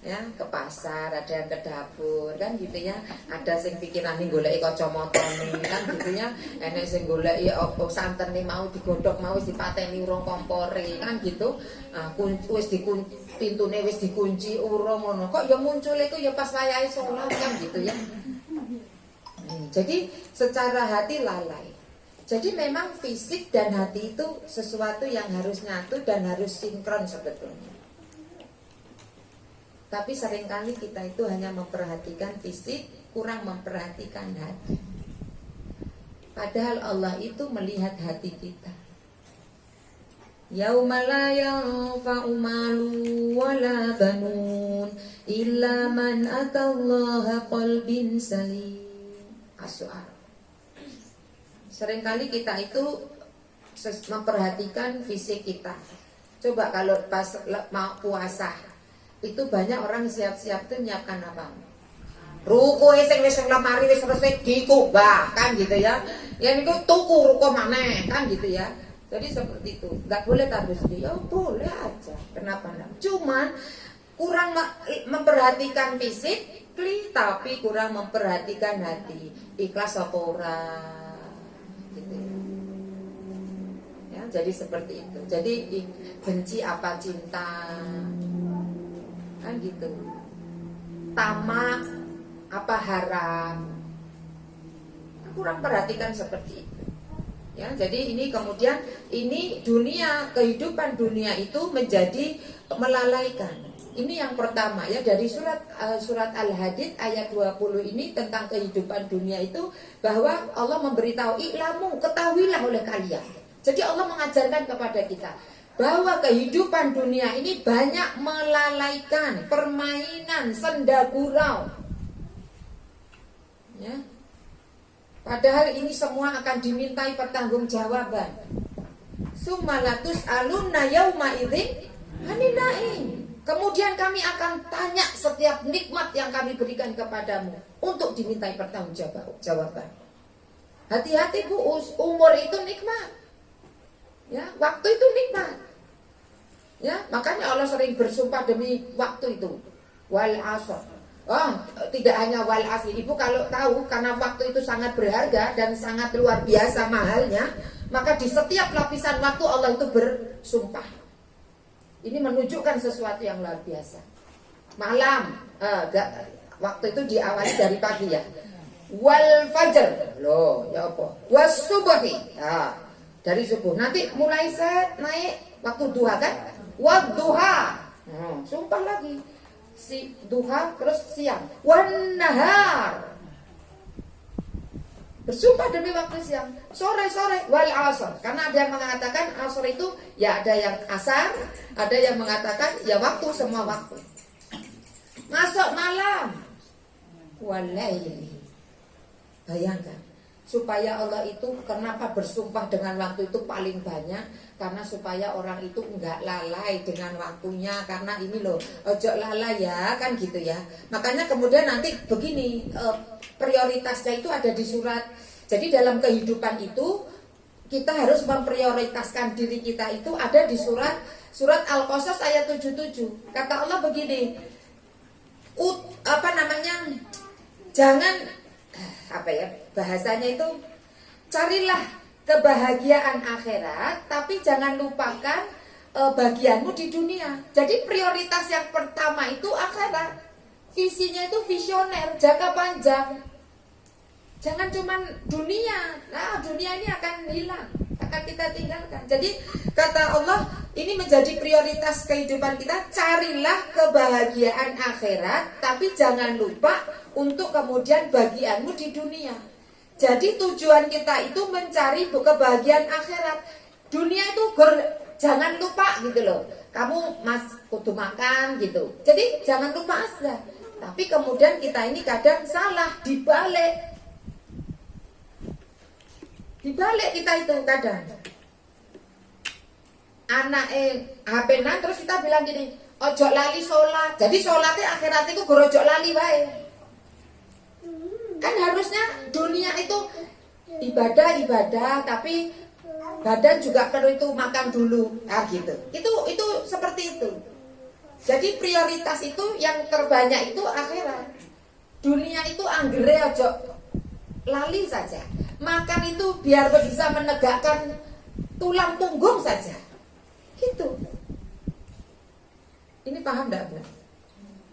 ya, ke pasar, ada yang ke dapur kan gitu ya, ada sing pikirane goleki kacamata kan gitu ya, enek sing goleki apa santen mau digodhog mau dipateni urung kompore kan gitu. Wis dikunci pintune, wis dikunci urung ngono, kok ya muncul itu ya pas wayahe salat kan gitu ya. Jadi secara hati lalai. Jadi memang fisik dan hati itu sesuatu yang harus nyatu dan harus sinkron sebetulnya. Tapi seringkali kita itu hanya memperhatikan fisik, kurang memperhatikan hati. Padahal Allah itu melihat hati kita. Yauma la yanfa'u malun wala banun illa man atallaha qalbin salim. As-Su'ara. Seringkali kita itu memperhatikan fisik kita. Coba kalau pas mau puasa, itu banyak orang siap-siap tuh nyiapkan apa? Ruko sing wis lemari wis resik dikubah kan gitu ya. Ya niku tuku ruko maneh kan gitu ya. Jadi seperti itu. Enggak boleh tabus dia. Oh, boleh aja. Kenapa enggak? Cuman kurang memperhatikan fisik, tapi kurang memperhatikan hati. Ikhlas apa ora? Gitu. Ya, jadi seperti itu. Jadi benci apa cinta? kan gitu. Tamak apa haram, kurang perhatikan seperti itu. Ya, jadi ini kemudian ini dunia, kehidupan dunia itu menjadi melalaikan. Ini yang pertama ya, dari surat Al-Hadid ayat 20 ini tentang kehidupan dunia itu, bahwa Allah memberitahu, "I'lamu, ketahuilah oleh kalian." Jadi Allah mengajarkan kepada kita bahwa kehidupan dunia ini banyak melalaikan, permainan, senda gurau. Ya. Padahal ini semua akan dimintai pertanggungjawaban. Sumalatus alunna yauma idzin anin na'im. Kemudian kami akan tanya setiap nikmat yang kami berikan kepadamu untuk dimintai pertanggungjawaban. Hati-hati Bu, umur itu nikmat. Ya, waktu itu nikmat. Ya, makanya Allah sering bersumpah demi waktu itu. Wal asr. Oh, tidak hanya wal asr. Ibu kalau tahu, karena waktu itu sangat berharga dan sangat luar biasa mahalnya, maka di setiap lapisan waktu Allah itu bersumpah. Ini menunjukkan sesuatu yang luar biasa. Malam, waktu itu diawali dari pagi ya. Wal fajr, loh, ya apa? Was subuhi, ya, dari subuh. Nanti mulai naik waktu duha kan? Wad duha, sumpah lagi. Si duha terus siang. Wan nahar, bersumpah demi waktu siang. Sore-sore wal asr. Karena ada yang mengatakan asr itu ya ada yang asar, ada yang mengatakan ya waktu, semua waktu. Masuk malam walaili. Bayangkan, supaya Allah itu kenapa bersumpah dengan waktu itu paling banyak, karena supaya orang itu enggak lalai dengan waktunya. Karena ini loh, ojo lalai ya, kan gitu ya. Makanya kemudian nanti begini, prioritasnya itu ada di surat. Jadi dalam kehidupan itu kita harus memprioritaskan diri kita, itu ada di surat Al-Qasas ayat 77. Kata Allah begini, jangan bahasanya itu, carilah kebahagiaan akhirat tapi jangan lupakan bagianmu di dunia. Jadi prioritas yang pertama itu akhirat. Visinya itu visioner, jangka panjang. Jangan cuman dunia. Nah, dunia ini akan hilang, akan kita tinggalkan. Jadi kata Allah, ini menjadi prioritas kehidupan kita. Carilah kebahagiaan akhirat, tapi jangan lupa untuk kemudian bagianmu di dunia. Jadi tujuan kita itu mencari kebahagiaan akhirat. Dunia itu jangan lupa gitu loh. Kamu kudu makan gitu. Jadi jangan lupa aja. Tapi kemudian kita ini kadang salah, dibalik kita itu kadang. Anak HP terus kita bilang gini, ojo lali sholat. Jadi sholatnya akhirat itu ojo lali wae. Kan harusnya dunia itu ibadah, tapi badan juga perlu itu makan dulu. Nah gitu. Itu seperti itu. Jadi prioritas itu yang terbanyak itu akhirat. Dunia itu anggere ojo lali saja. Makan itu biar bisa menegakkan tulang punggung saja. Gitu. Ini paham enggak, Bu?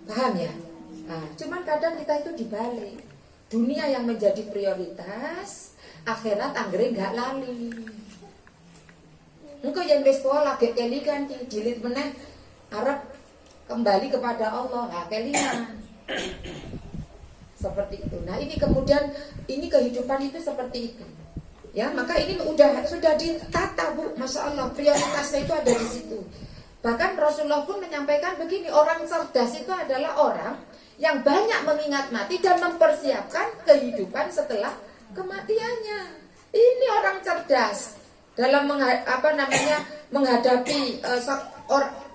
Paham ya? Nah, cuman kadang kita itu dibalik. Dunia yang menjadi prioritas, akhirat anggere enggak lali. Engko yang wis sekolah lagi kelingan jilid meneh arep kembali kepada Allah, nah kelingan. Seperti itu. Nah, ini kemudian ini kehidupan itu seperti itu. Ya, maka ini sudah ditata, Bu. Masya Allah, prioritasnya itu ada di situ. Bahkan Rasulullah pun menyampaikan begini, orang cerdas itu adalah orang yang banyak mengingat mati dan mempersiapkan kehidupan setelah kematiannya. Ini orang cerdas dalam menghadapi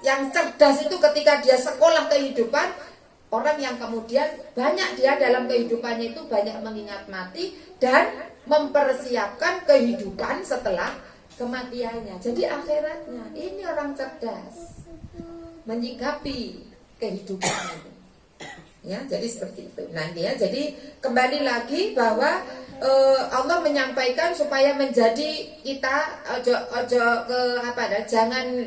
yang cerdas itu ketika dia sekolah kehidupan. Orang yang kemudian banyak dia dalam kehidupannya itu banyak mengingat mati dan mempersiapkan kehidupan setelah kematiannya. Jadi akhiratnya, ini orang cerdas menyikapi kehidupan itu. Ya, jadi seperti itu. Nah, ini ya, jadi kembali lagi bahwa Allah menyampaikan supaya menjadi kita ojo ke apa dah,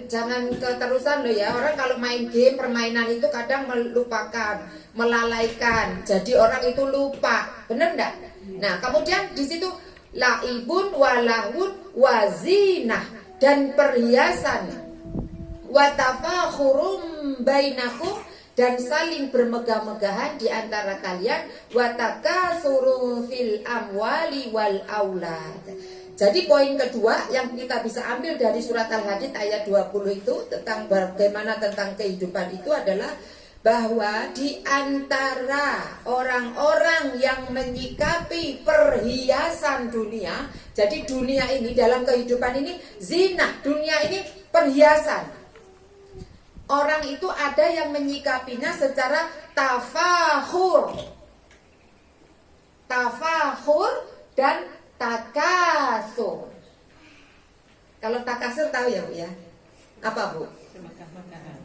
jangan keterusan loh ya. Orang kalau main game, permainan itu kadang melupakan, melalaikan. Jadi orang itu lupa. Benar enggak? Nah, kemudian di situ laibun walahun wazinah dan perhiasan watafakhurum bainakum dan saling bermegah-megahan di antara kalian watakasuru fil amwali wal aulad. Jadi poin kedua yang kita bisa ambil dari surat Al-Hadid ayat 20 itu tentang bagaimana tentang kehidupan itu adalah bahwa di antara orang-orang yang menyikapi perhiasan dunia, jadi dunia ini dalam kehidupan ini zina, dunia ini perhiasan. Orang itu ada yang menyikapinya secara tafakhur dan takasur. Kalau takasur tahu ya Bu ya? Apa Bu?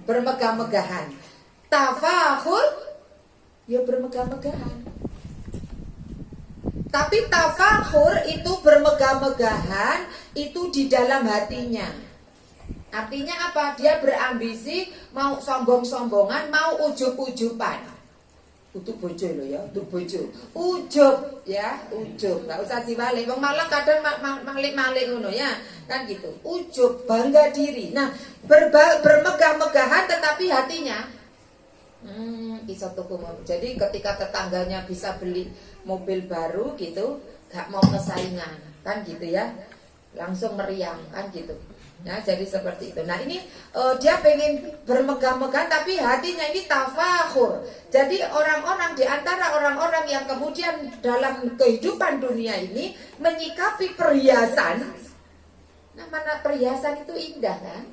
Bermegah-megahan. Tafakhur ya bermegah-megahan. Tapi tafakhur itu bermegah-megahan itu di dalam hatinya. Artinya apa? Dia berambisi, mau sombong-sombongan, mau ujub-ujuban. Untuk bojo loh ya, untuk bojo. Ujub ya, ujub. Gak usah dibalik. Wong malah kadang malik-malik ngono ya, kan gitu. Ujub, bangga diri. Nah, bermegah-megahan tetapi hatinya iso tuku mobil. Jadi ketika tetangganya bisa beli mobil baru gitu, gak mau kesaingan, kan gitu ya. Langsung meriang, kan gitu. Ya, jadi seperti itu. Nah ini dia pengen bermegah-megah tapi hatinya ini tafakhur. Jadi orang-orang di antara orang-orang yang kemudian dalam kehidupan dunia ini menyikapi perhiasan. Nah mana perhiasan itu indah kan?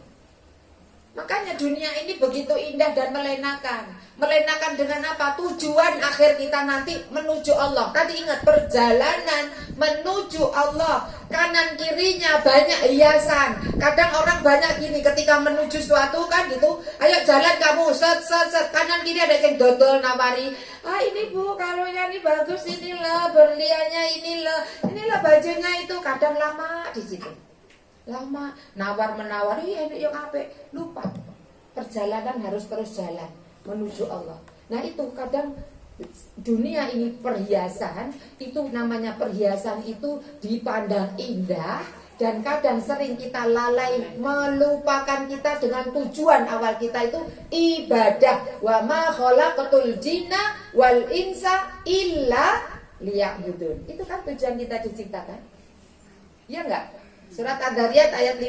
Makanya dunia ini begitu indah dan melenakan. Melenakan dengan apa? Tujuan akhir kita nanti menuju Allah. Tadi ingat perjalanan menuju Allah. Kanan kirinya banyak hiasan. Kadang orang banyak gini ketika menuju suatu kan gitu. Ayo jalan kamu, set. Kanan kiri ada yang dodol nawari. Ah ini Bu, kalau yang ini bagus ini loh, berliannya ini loh bajunya itu. Kadang lama di situ. Lama nawar-menawari enak yang apa? Lupa. Perjalanan harus terus jalan menuju Allah. Nah itu kadang dunia ini perhiasan, itu namanya perhiasan itu dipandang indah dan kadang sering kita lalai melupakan kita dengan tujuan awal kita itu ibadah. Wa ma khalaqatul jinna wal insa illa liya'budun. Itu kan tujuan kita diciptakan. Iya enggak? Surat Ad-Dariyat ayat 56.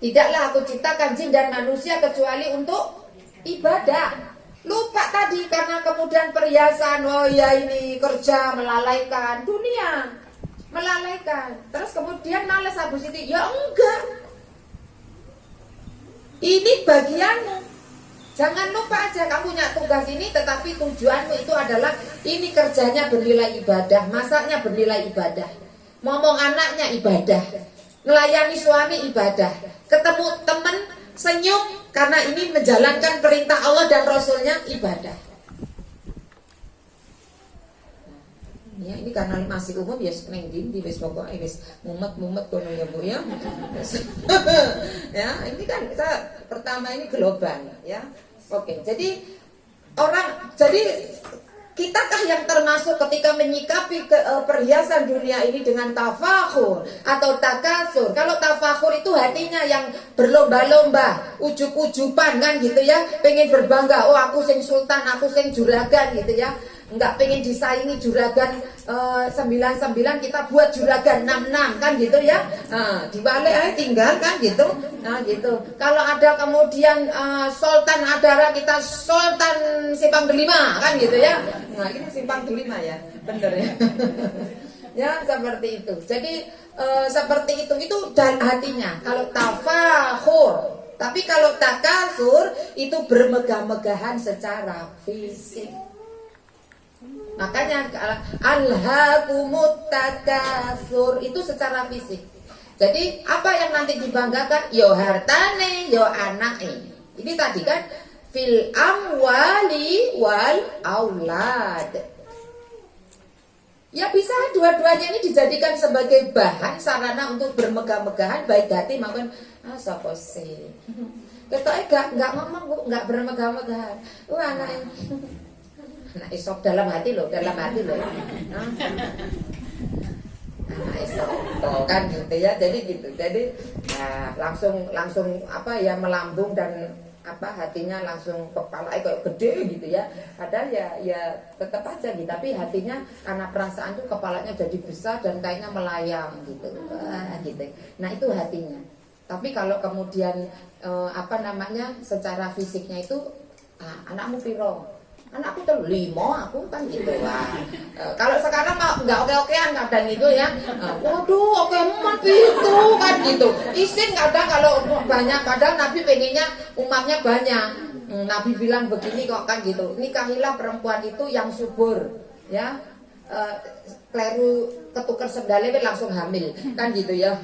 Tidaklah aku ciptakan jin dan manusia kecuali untuk ibadah. Lupa tadi karena kemudian perhiasan. Oh ya ini kerja melalaikan dunia, melalaikan. Terus kemudian malas Abu Siti. Ya enggak. Ini bagianmu. Jangan lupa aja kamu punya tugas ini, tetapi tujuanmu itu adalah ini kerjanya bernilai ibadah, masaknya bernilai ibadah. Ngomong anaknya ibadah, melayani suami ibadah, ketemu teman senyum karena ini menjalankan perintah Allah dan Rasulnya ibadah. Ya ini karena masih umum ya neng di wis pokoknya wis mumet kono ya Bu ya. Ya ini kan kita pertama ini global ya. Oke jadi kitakah yang termasuk ketika menyikapi perhiasan dunia ini dengan tafakhur atau takasur? Kalau tafakhur itu hatinya yang berlomba-lomba, ujub-ujuban kan gitu ya, pengen berbangga, oh aku sing sultan, aku sing juragan gitu ya. Enggak pengen disaingi juragan 99, kita buat juragan 66 kan gitu ya. Nah, dibalik aja tinggal kan gitu. Nah gitu. Kalau ada kemudian sultan adara, kita sultan simpang delima kan gitu ya. Nah ini simpang delima ya, bener ya. Ya seperti itu. Jadi seperti itu dan hatinya. Kalau tafakhur, tapi kalau takasur itu bermegah-megahan secara fisik. Makanya alhaakumut takasur itu secara fisik. Jadi apa yang nanti dibanggakan? Yo hartane, yo anake. Ini tadi kan fil amwali wal aulad. Ya bisa dua-duanya ini dijadikan sebagai bahan sarana untuk bermegah-megahan baik hati maupun sapa sih. Ketoke enggak ngomong Bu, enggak bermegah-megahan. Anak anak isok dalam hati loh. Anak isok kan gitu ya. Jadi gitu. Jadi ya langsung apa ya melambung dan apa hatinya langsung kepala kayak gede gitu ya. Padahal ya tetap aja gitu, tapi hatinya karena perasaan tuh kepalanya jadi besar dan kayaknya melayang gitu. Gitu. Nah itu hatinya. Tapi kalau kemudian secara fisiknya itu anakmu piro? Anakku tuh 5 aku kan gitu. Kalau sekarang nggak oke-okean kadang itu ya. Waduh oke emak itu kan gitu. Isin kadang kalau banyak, kadang Nabi pengennya umatnya banyak. Nabi bilang begini kok kan gitu. Nikahilah perempuan itu yang subur ya. Kleru ketukar sendalnya langsung hamil kan gitu ya.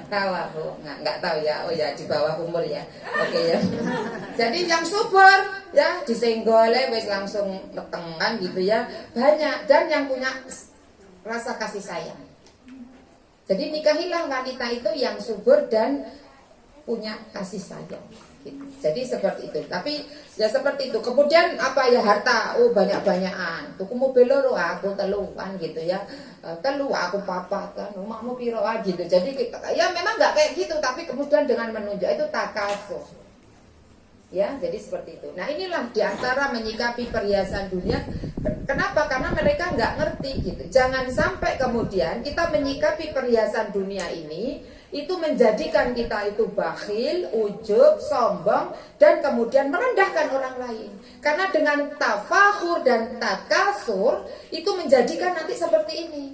Tahu aku nggak tahu ya. Oh ya di bawah umur ya. Oke ya. Jadi yang subur ya disenggol wes langsung meteng kan gitu ya. Banyak dan yang punya rasa kasih sayang. Jadi nikahilah wanita itu yang subur dan punya kasih sayang. Jadi seperti itu. Tapi ya seperti itu. Kemudian apa ya harta, banyak-banyakan. Tuku mobil loro aku telu kan gitu ya. Telu aku papat kan. Umakmu piro gitu. Jadi ya memang enggak kayak gitu, tapi kemudian dengan menunjuk itu takasur. Ya, jadi seperti itu. Nah, inilah diantara menyikapi perhiasan dunia. Kenapa? Karena mereka nggak ngerti gitu. Jangan sampai kemudian kita menyikapi perhiasan dunia ini itu menjadikan kita itu bakhil, ujub, sombong, dan kemudian merendahkan orang lain. Karena dengan tafakhur dan takasur itu menjadikan nanti seperti ini.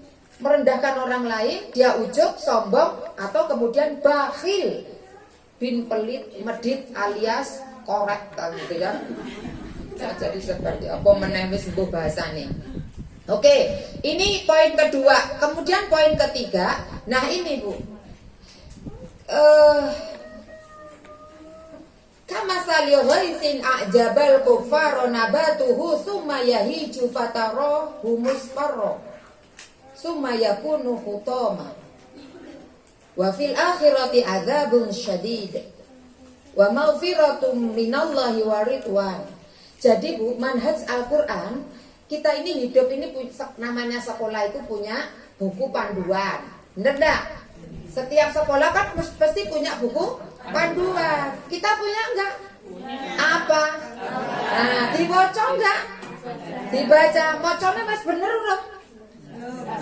Merendahkan orang lain, dia ujub, sombong, atau kemudian bakhil, bin pelit, medit alias korek gitu ya. Nah, jadi seperti apa menemis itu bahasanya. Oke, ini poin kedua. Kemudian poin ketiga. Nah ini Bu, kama salil ghaisin a'jabal kuffara nabatuhu summa yahiju fatarahu musfarra summa yakunu hutama wa fil akhirati adzabun syadid wa maghfiratum minallahi wa ridwan. Jadi Bu, manhaj Al-Qur'an kita ini hidup ini namanya sekolah itu punya buku panduan. Bener enggak? Setiap sekolah kan pasti punya buku panduan. Kita punya enggak? Apa? Nah, dibaca enggak? Dibaca. Mocone mas bener loh.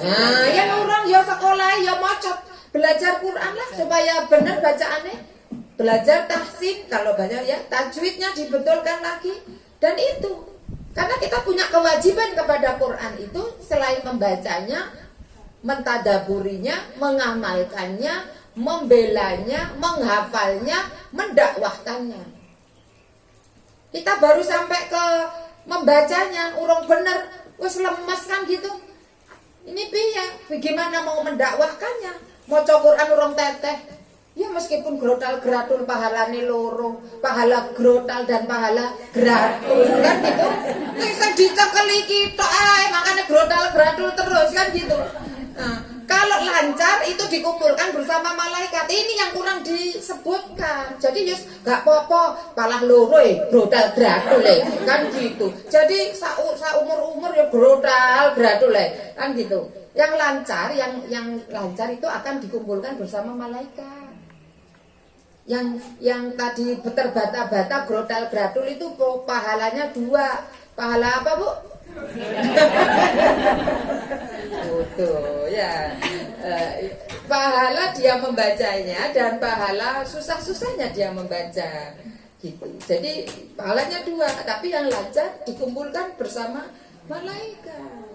Nah, yang orang ya sekolah ya mocot. Belajar Quran lah supaya bener bacaannya. Belajar tahsin kalau banyak ya, tajwidnya dibetulkan lagi. Dan itu karena kita punya kewajiban kepada Quran itu selain membacanya, mentadaburinya, mengamalkannya, membelanya, menghafalnya, mendakwahkannya. Kita baru sampai ke membacanya, urung bener, wes lemes kan gitu. Ini piye? Bagaimana mau mendakwahkannya? Mau Quran urung teteh. Ya meskipun grotal gratul pahalane loro, pahala grotal dan pahala gratul kan gitu. Wis dicekeli kita makanya grotal gratul terus kan gitu. Nah, kalau lancar itu dikumpulkan bersama malaikat. Ini yang kurang disebutkan. Jadi yus gak popo palah loro grotal gratul kan gitu. Jadi saumur-umur ya grotal gratul kan gitu. Yang lancar lancar itu akan dikumpulkan bersama malaikat. Yang tadi terbata-bata grotal gratul itu pahalanya 2. Pahala apa Bu? Betul ya. Pahala dia membacanya dan pahala susah-susahnya dia membaca gitu. Jadi pahalanya 2, tapi yang lancar dikumpulkan bersama malaikat.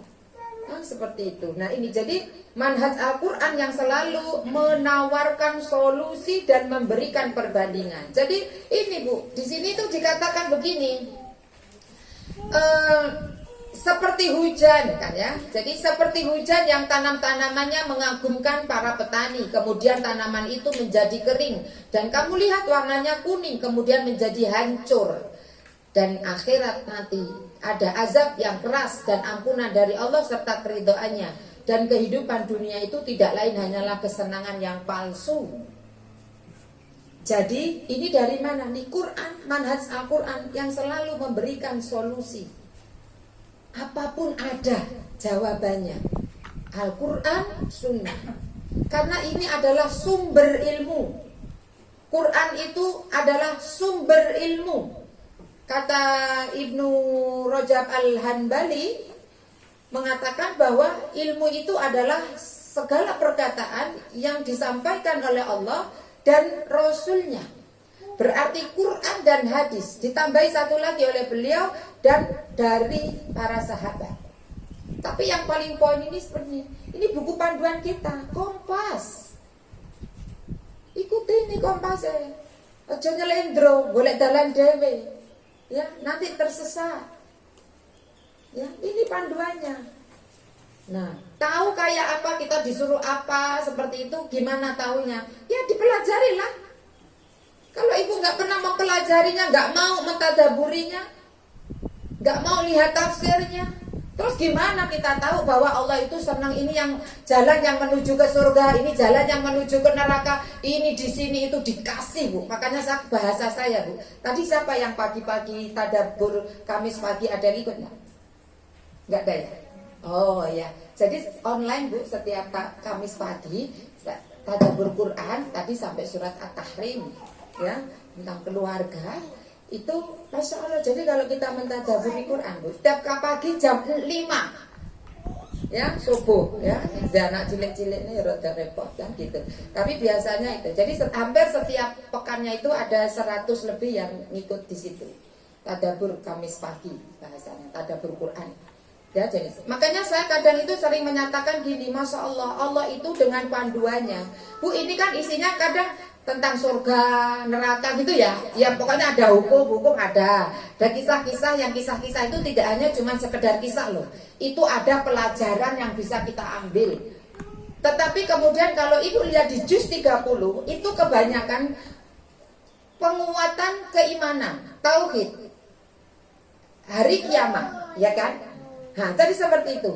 Seperti itu. Nah ini jadi manhaj Al-Quran yang selalu menawarkan solusi dan memberikan perbandingan. Jadi ini Bu, di sini tuh dikatakan begini. seperti hujan kan ya. Jadi seperti hujan yang tanamannya mengagumkan para petani. Kemudian tanaman itu menjadi kering dan kamu lihat warnanya kuning, kemudian menjadi hancur. Dan akhirat nanti ada azab yang keras dan ampunan dari Allah serta keridhaannya. Dan kehidupan dunia itu tidak lain hanyalah kesenangan yang palsu. Jadi ini dari mana nih? Quran, manhaj Al-Quran yang selalu memberikan solusi. Apapun ada jawabannya. Al-Quran, sunnah. Karena ini adalah sumber ilmu. Quran itu adalah sumber ilmu. Kata Ibnu Rajab Al-Hanbali mengatakan bahwa ilmu itu adalah segala perkataan yang disampaikan oleh Allah dan Rasulnya. Berarti Quran dan hadis, ditambahi satu lagi oleh beliau dan dari para sahabat. Tapi yang paling poin ini seperti ini buku panduan kita, Kompas. Ikuti ini Kompas ya. Aja nyelendro, golek dalan dhewe. Ya, nanti tersesat. Ya, ini panduannya. Nah, tahu kayak apa, kita disuruh apa, seperti itu, gimana taunya? Ya dipelajarilah. Kalau ibu nggak pernah mempelajarinya, nggak mau mentadaburinya, nggak mau lihat tafsirnya, terus gimana kita tahu bahwa Allah itu senang ini yang jalan yang menuju ke surga, ini jalan yang menuju ke neraka, ini di sini itu dikasih Bu. Makanya bahasa saya Bu. Tadi siapa yang pagi-pagi tadabbur Kamis pagi ada yang ikut nggak? Nggak ada ya? Oh ya. Jadi online Bu, setiap Kamis pagi tadabbur Quran tadi sampai surat At-Tahrim ya, tentang keluarga. Itu Masya Allah. Jadi kalau kita mentadaburi Quran Bu, setiap pagi jam 5 ya, subuh ya. Anak cilik-cilik ini rada repot kan gitu. Tapi biasanya itu. Jadi hampir setiap pekannya itu ada 100 lebih yang ngikut di situ. Tadabbur Kamis pagi bahasanya, tadabbur Quran. Ya, jadi makanya saya kadang itu sering menyatakan gini, Masya Allah, Allah itu dengan panduannya. Bu, ini kan isinya kadang tentang surga, neraka gitu ya. Ya pokoknya ada hukum ada. Dan kisah-kisah kisah-kisah itu tidak hanya cuma sekedar kisah loh. Itu ada pelajaran yang bisa kita ambil. Tetapi kemudian kalau ibu lihat di juz 30, itu kebanyakan penguatan keimanan, tauhid, hari kiamat, ya kan? Nah, jadi seperti itu.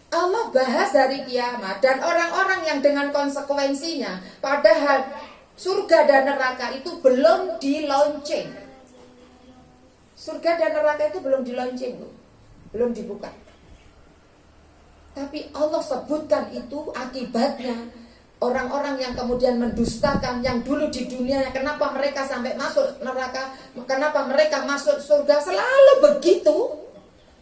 Allah bahas hari kiamat dan orang-orang yang dengan konsekuensinya, padahal surga dan neraka itu belum di launching. Surga dan neraka itu belum di launching, belum dibuka. Tapi Allah sebutkan itu akibatnya. Orang-orang yang kemudian mendustakan, yang dulu di dunia, kenapa mereka sampai masuk neraka, kenapa mereka masuk surga, selalu begitu.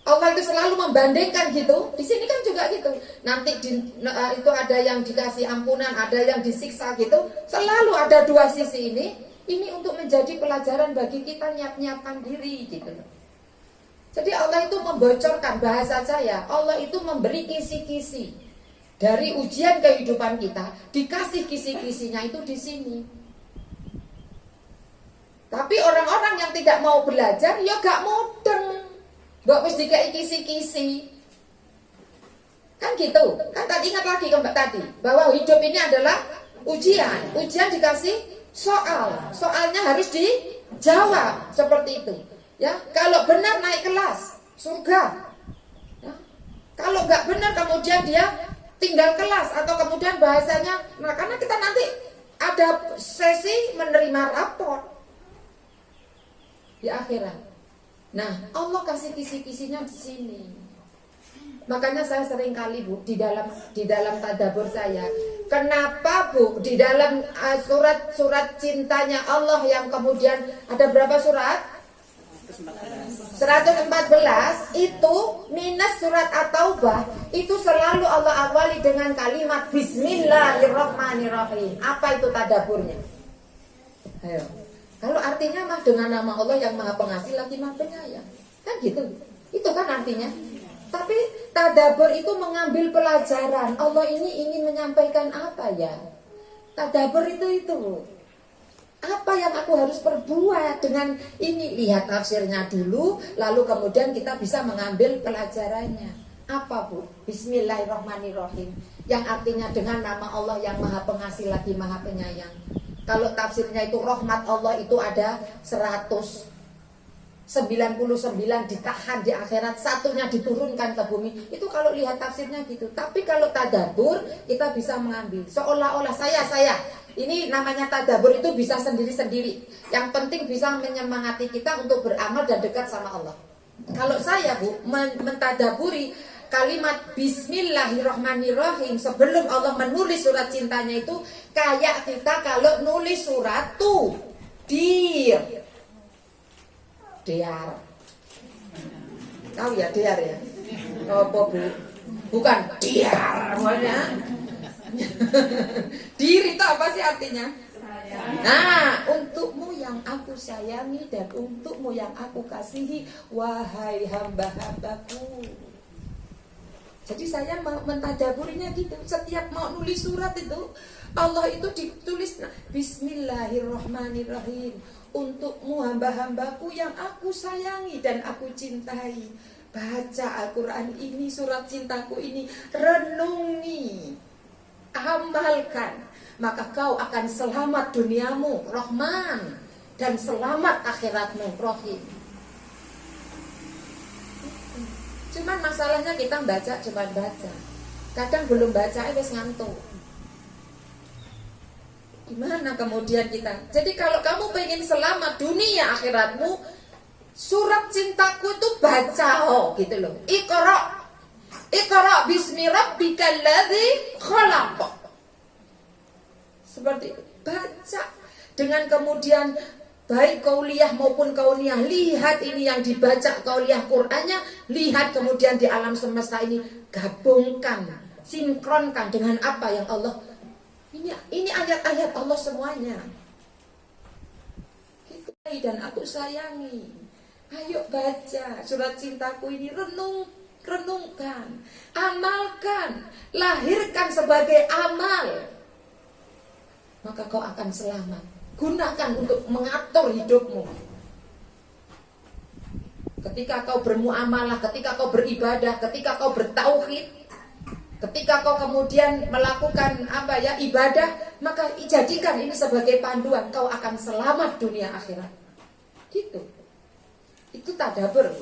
Allah itu selalu membandingkan gitu. Di sini kan juga gitu. Nanti itu ada yang dikasih ampunan, ada yang disiksa gitu. Selalu ada dua sisi ini. Ini untuk menjadi pelajaran bagi kita nyiap-nyiapkan diri gitu. Jadi Allah itu membocorkan, bahasa saya, Allah itu memberi kisi-kisi dari ujian kehidupan kita. Dikasih kisi-kisinya itu di sini. Tapi orang-orang yang tidak mau belajar, ya gak mudeng. Gak mesti kayak kisi-kisi. Kan gitu. Kan tadi ingat lagi ke Mbak tadi, bahwa hidup ini adalah ujian. Ujian dikasih soal. Soalnya harus dijawab seperti itu. Ya, kalau benar naik kelas, surga. Ya. Kalau nggak benar kemudian dia tinggal kelas atau kemudian bahasanya, nah karena kita nanti ada sesi menerima rapor di akhirat. Nah, Allah kasih kisi-kisinya di sini. Makanya saya sering kali Bu di dalam tadabbur saya, kenapa Bu di dalam surat cintanya Allah yang kemudian ada berapa surat? 114 itu minus surat At-Taubah itu selalu Allah awali dengan kalimat Bismillahirrahmanirrahim. Apa itu tadabburnya? Ayo. Kalau artinya mah dengan nama Allah yang Maha Pengasih lagi Maha Penyayang. Kan gitu. Itu kan artinya. Tapi tadabbur itu mengambil pelajaran. Allah ini ingin menyampaikan apa ya? Tadabbur itu. Apa yang aku harus perbuat dengan ini? Lihat tafsirnya dulu, lalu kemudian kita bisa mengambil pelajarannya. Apa Bu? Bismillahirrahmanirrahim. Yang artinya dengan nama Allah yang maha pengasih lagi maha penyayang. Kalau tafsirnya itu rahmat Allah itu ada 199 ditahan di akhirat, satunya diturunkan ke bumi. Itu kalau lihat tafsirnya gitu. Tapi kalau tadabbur kita bisa mengambil seolah-olah saya ini namanya tadabbur, itu bisa sendiri-sendiri. Yang penting bisa menyemangati kita untuk beramal dan dekat sama Allah. Kalau saya Bu mentadaburi kalimat Bismillahirrahmanirrahim sebelum Allah menulis surat cintanya itu kayak kita kalau nulis surat tuh dir. Tahu ya diar ya? Apa Bu? Bukan diar namanya. Dir itu apa sih artinya? Nah, untukmu yang aku sayangi dan untukmu yang aku kasihi, wahai hamba-hambaku. Jadi saya mentadaburinya gitu. Setiap mau nulis surat itu, Allah itu ditulis Bismillahirrahmanirrahim. Untukmu hamba-hambaku yang aku sayangi dan aku cintai. Baca Al-Quran ini, surat cintaku ini, renungi, amalkan, maka kau akan selamat duniamu, Rahman, dan selamat akhiratmu, Rahim. Cuman masalahnya kita baca, cuman baca. Kadang belum baca, wis ngantuk. Gimana kemudian kita? Jadi kalau kamu pengen selamat dunia akhiratmu, surat cintaku itu baca, gitu loh. Iqra bismi rabbikal ladzi khalaq. Seperti itu. Baca dengan kemudian baik kauliyah maupun kauniyah, lihat ini yang dibaca kauliyah Qur'annya, lihat kemudian di alam semesta ini, gabungkan, sinkronkan dengan apa yang Allah. Ini ayat-ayat Allah semuanya. Gitu. Dan aku sayangi. Ayo baca surat cintaku ini, renungkan, amalkan, lahirkan sebagai amal. Maka kau akan selamat. Gunakan untuk mengatur hidupmu. Ketika kau bermuamalah, ketika kau beribadah, ketika kau bertauhid, ketika kau kemudian melakukan ibadah, maka jadikan ini sebagai panduan. Kau akan selamat dunia akhirat. Gitu. Itu tadabbur.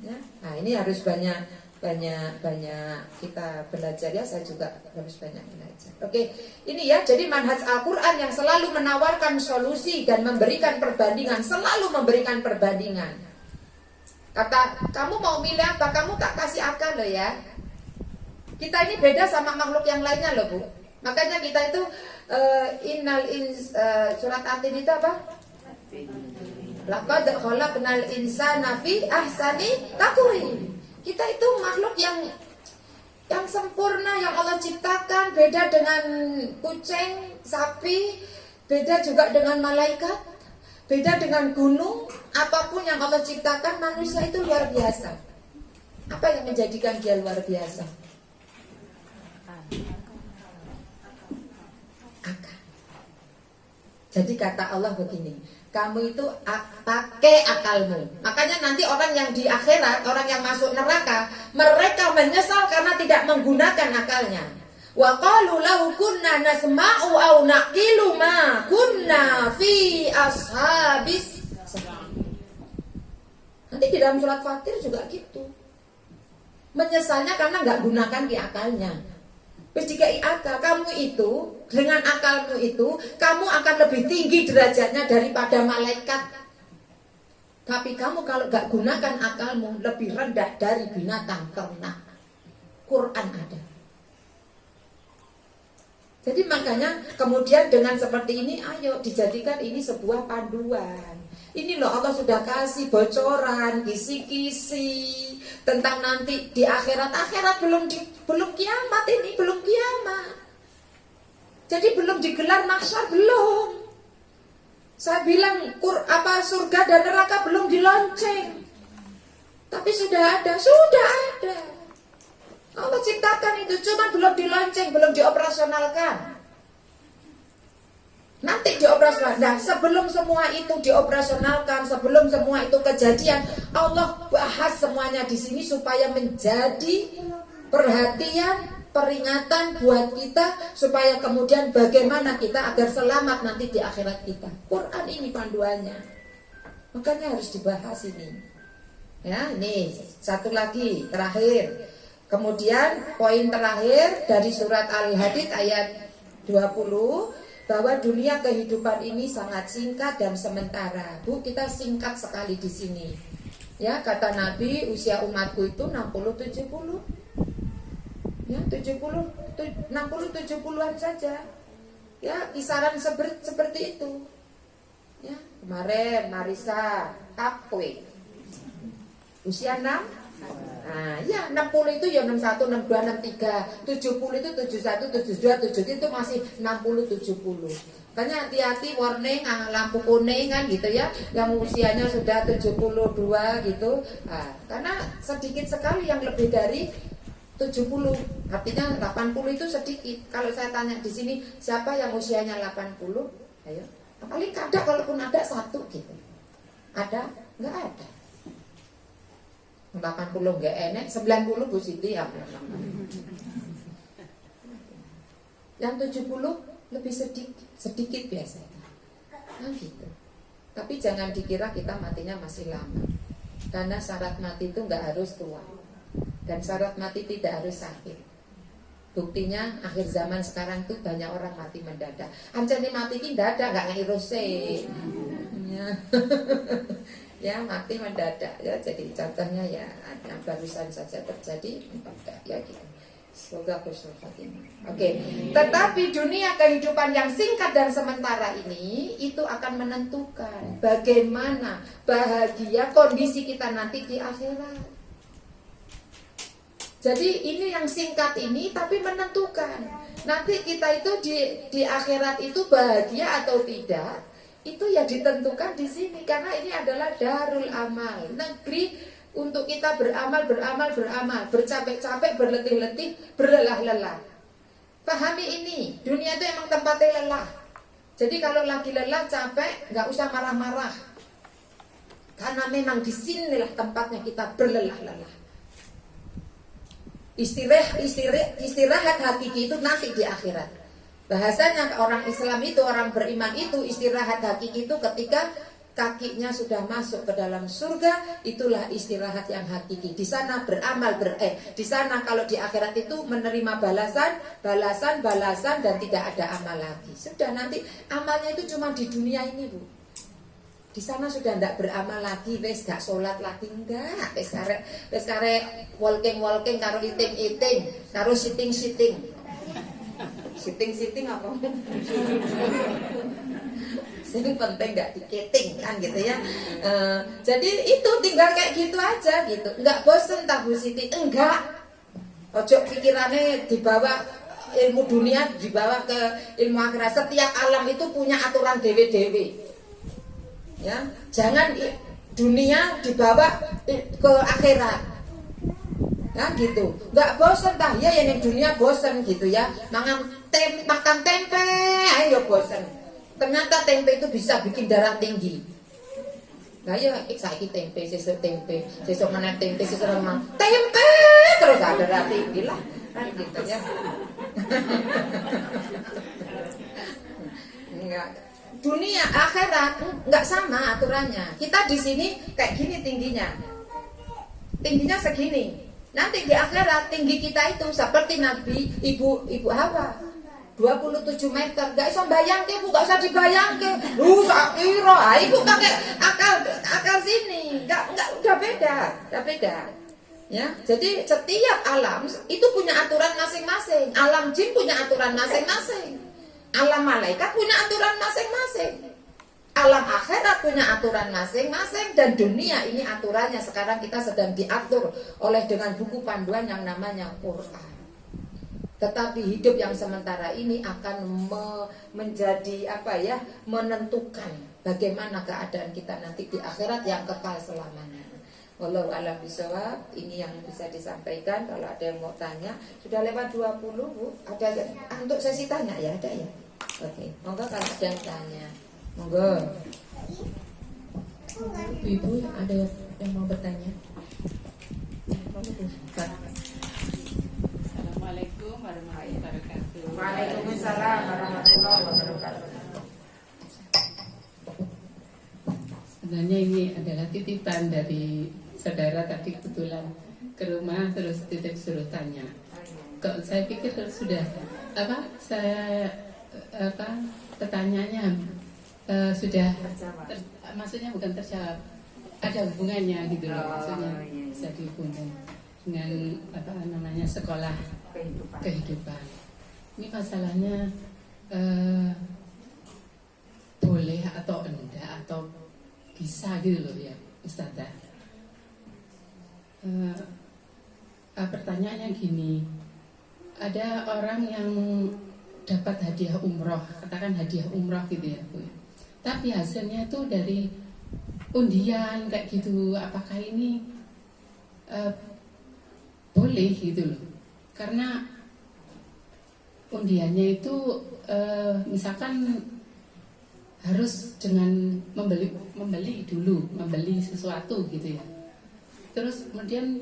Ya. Nah, ini harus banyak kita belajar ya. Saya juga harus banyak belajar. Oke, ini ya. Jadi manhaj Al-Quran yang selalu menawarkan solusi dan memberikan perbandingan, selalu memberikan perbandingan. Kata, kamu mau milih apa? Kamu tak kasih akal loh ya. Kita ini beda sama makhluk yang lainnya loh Bu. Makanya kita itu surat Atin itu apa? Laqad khalaqnal insana fi ahsani taqwim. Kita itu makhluk yang sempurna yang Allah ciptakan, beda dengan kucing, sapi, beda juga dengan malaikat, beda dengan gunung. Apapun yang Allah ciptakan, manusia itu luar biasa. Apa yang menjadikan dia luar biasa? Akal. Jadi kata Allah begini, kamu itu pakai akalmu. Makanya nanti orang yang di akhirat, orang yang masuk neraka, mereka menyesal karena tidak menggunakan akalnya. Wa qalu law kunna nasma'u aw naqilu ma kunna fi ashabis. Nanti di dalam surat Fatir juga gitu. Menyesalnya karena nggak gunakan di akalnya. Ketika akal kamu itu, dengan akalmu itu, kamu akan lebih tinggi derajatnya daripada malaikat. Tapi kamu kalau gak gunakan akalmu, lebih rendah dari binatang ternak. Quran ada. Jadi makanya kemudian dengan seperti ini, ayo dijadikan ini sebuah panduan. Ini loh Allah sudah kasih bocoran, kisi-kisi tentang nanti di akhirat. Akhirat belum kiamat ini, belum kiamat. Jadi belum digelar mahsyar, belum. Saya bilang surga dan neraka belum dilonceng. Tapi sudah ada. Allah ciptakan itu, cuma belum dilonceng, belum dioperasionalkan. Nanti dioperasionalkan. Nah, sebelum semua itu dioperasionalkan, sebelum semua itu kejadian, Allah bahas semuanya di sini supaya menjadi perhatian, peringatan buat kita, supaya kemudian bagaimana kita agar selamat nanti di akhirat kita. Quran ini panduannya. Makanya harus dibahas ini. Ya, ini satu lagi terakhir. Kemudian poin terakhir dari surat Al-Hadid ayat 20, bahwa dunia kehidupan ini sangat singkat dan sementara. Bu, kita singkat sekali di sini. Ya, kata Nabi, usia umatku itu 60-70. Ya, 60-70-an saja. Ya, kisaran seperti itu. Ya, kemarin Marisa Kapwe usia 6. Nah, ya 60 itu ya 61, 62, 63, 70 itu 71, 72, 73 itu masih 60-70. Makanya hati-hati, warning, lampu kuning kan gitu ya, yang usianya sudah 72 gitu. Nah, karena sedikit sekali yang lebih dari 70, artinya 80 itu sedikit. Kalau saya tanya di sini siapa yang usianya 80, ayo. Paling kadang kalaupun ada satu gitu. Ada? Enggak ada. 80 enggak enak, 90 Bu Siti ya. Yang 70 lebih sedikit biasanya. Nah gitu. Tapi jangan dikira kita matinya masih lama. Karena syarat mati itu enggak harus tua. Dan syarat mati tidak harus sakit. Buktinya akhir zaman sekarang tuh banyak orang mati mendadak. Ancene mati ini dadak gak ngiruse. Ya. Ya, mati mendadak ya. Jadi contohnya ya yang barusan saja terjadi mendadak ya gitu. Semoga husnul khatimah. Oke. Tetapi dunia kehidupan yang singkat dan sementara ini itu akan menentukan bagaimana bahagia kondisi kita nanti di akhirat. Jadi ini yang singkat ini tapi menentukan. Nanti kita itu di akhirat itu bahagia atau tidak, itu ya ditentukan di sini, karena ini adalah darul amal, negeri untuk kita beramal, bercapek-capek, berletih-letih, berlelah-lelah. Pahami ini, dunia itu emang tempatnya lelah. Jadi kalau lagi lelah, capek, nggak usah marah-marah. Karena memang di sinilah tempatnya kita berlelah-lelah. Istirahat hakiki itu nanti di akhirat. Bahasanya orang Islam itu, orang beriman itu, istirahat hakiki itu ketika kakinya sudah masuk ke dalam surga, itulah istirahat yang hakiki. Di sana beramal di sana kalau di akhirat itu menerima balasan dan tidak ada amal lagi. Sudah, nanti amalnya itu cuma di dunia ini, Bu. Di sana sudah tidak beramal lagi, wes gak sholat lagi, enggak, wes kare walking karo iting karo sitting apa? Sini penting gak diketing kan gitu ya. Jadi itu tinggal kayak gitu aja gitu. Enggak bosen tak Bu Siti? Enggak. Ojo pikirannya dibawa ilmu dunia, dibawa ke ilmu akhirat. Setiap alam itu punya aturan dewe-dewe. Ya, jangan dunia dibawa ke akhirat. Nah gitu. Enggak bosan tah ya yang dunia bosan gitu ya. Makan tempe ayo bosan. Ternyata tempe itu bisa bikin darah tinggi. Nah ya saiki tempe, sesuk mana tempe, sesuk mana tempe terus ada darah tinggi lah. Kan gitu ya. Enggak. Dunia akhirat nggak sama aturannya. Kita di sini kayak gini tingginya segini. Nanti di akhirat tinggi kita itu seperti Nabi Ibu Hawa 27 meter. Gak bisa bayangke, Bu, gak usah dibayangke. Lu sakira, Ibu pakai akal sini. Nggak udah beda. Ya, jadi setiap alam itu punya aturan masing-masing. Alam jin punya aturan masing-masing. Alam malaikat punya aturan masing-masing. Alam akhirat punya aturan masing-masing. Dan dunia ini aturannya sekarang kita sedang diatur oleh dengan buku panduan yang namanya Quran. Tetapi hidup yang sementara ini akan menjadi menentukan bagaimana keadaan kita nanti di akhirat yang kekal selamanya. Wallahu a'lam bishawab. Ini yang bisa disampaikan. Kalau ada yang mau tanya, sudah lewat 20, Bu. Ada untuk sesi tanya ya, ada ya. Oke, monggo kalau ada yang tanya, monggo. Ibu ada yang mau bertanya? Assalamualaikum warahmatullahi wabarakatuh. Waalaikumsalam warahmatullahi wabarakatuh. Sebenarnya ini adalah titipan dari saudara tadi kebetulan ke rumah terus titip suruh tanya. Kok saya pikir sudah pertanyaannya sudah maksudnya bukan terjawab, ada hubungannya gitu loh, maksudnya bisa dihubungkan dengan sekolah kehidupan. Ini masalahnya boleh atau enggak atau bisa gitu loh ya Ustazah. Pertanyaannya gini, ada orang yang dapat hadiah umroh, katakan hadiah umroh gitu ya Bu, tapi hasilnya itu dari undian kayak gitu, apakah ini boleh gitu loh? Karena undiannya itu misalkan harus dengan membeli dulu, membeli sesuatu gitu ya. Terus kemudian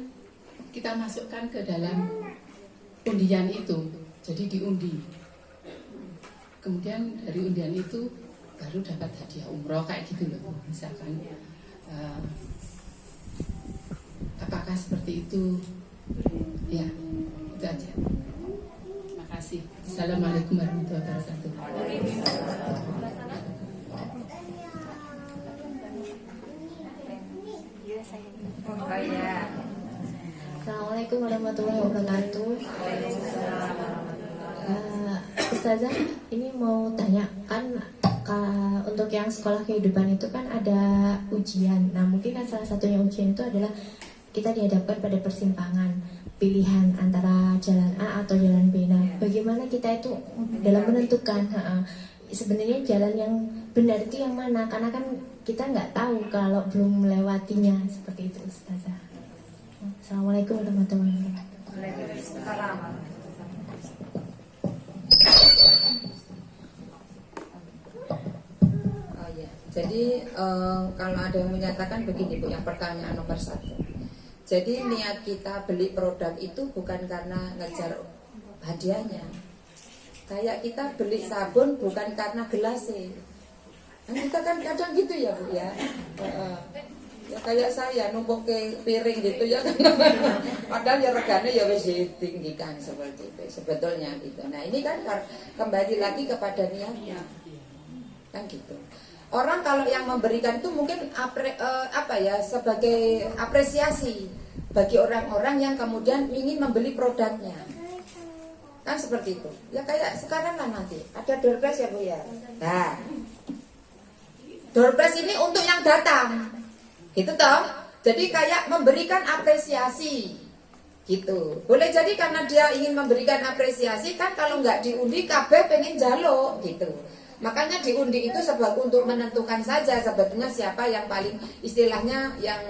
kita masukkan ke dalam undian itu, jadi diundi. Kemudian dari undian itu baru dapat hadiah umroh kayak gitu loh. Misalkan apakah seperti itu? Ya, itu aja. Terima kasih. Assalamualaikum warahmatullahi wabarakatuh. Oh iya. Assalamualaikum warahmatullahi wabarakatuh. Ustazah, ini mau tanya kan untuk yang sekolah kehidupan itu kan ada ujian. Nah mungkin kan salah satunya ujian itu adalah kita dihadapkan pada persimpangan pilihan antara jalan A atau jalan B. Nah bagaimana kita itu dalam menentukan sebenarnya jalan yang benar itu yang mana? Karena kan kita nggak tahu kalau belum melewatinya, seperti itu Ustazah. Assalamualaikum warahmatullahi wabarakatuh. Oh ya, jadi kalau ada yang menyatakan begini Bu, yang pertanyaan nomor 1. Jadi niat kita beli produk itu bukan karena ngejar hadiahnya. Kayak kita beli sabun bukan karena gelasnya. Nah, kita kan kadang gitu ya Bu ya. Ya kayak saya numpuk ke piring gitu ya kan. Padahal ya regane ya wis ditinggikan seperti itu sebetulnya gitu. Nah, ini kan kembali lagi kepada niatnya. Kan gitu. Orang kalau yang memberikan itu mungkin sebagai apresiasi bagi orang-orang yang kemudian ingin membeli produknya. Kan seperti itu. Ya kayak sekarang kan nanti ada door prize ya Bu ya. Nah, door prize ini untuk yang datang. Gitu toh. Jadi kayak memberikan apresiasi. Gitu. Boleh jadi karena dia ingin memberikan apresiasi kan kalau nggak diundi kabeh pengen jaluk gitu. Makanya diundi itu sebab untuk menentukan saja sebetulnya siapa yang paling istilahnya yang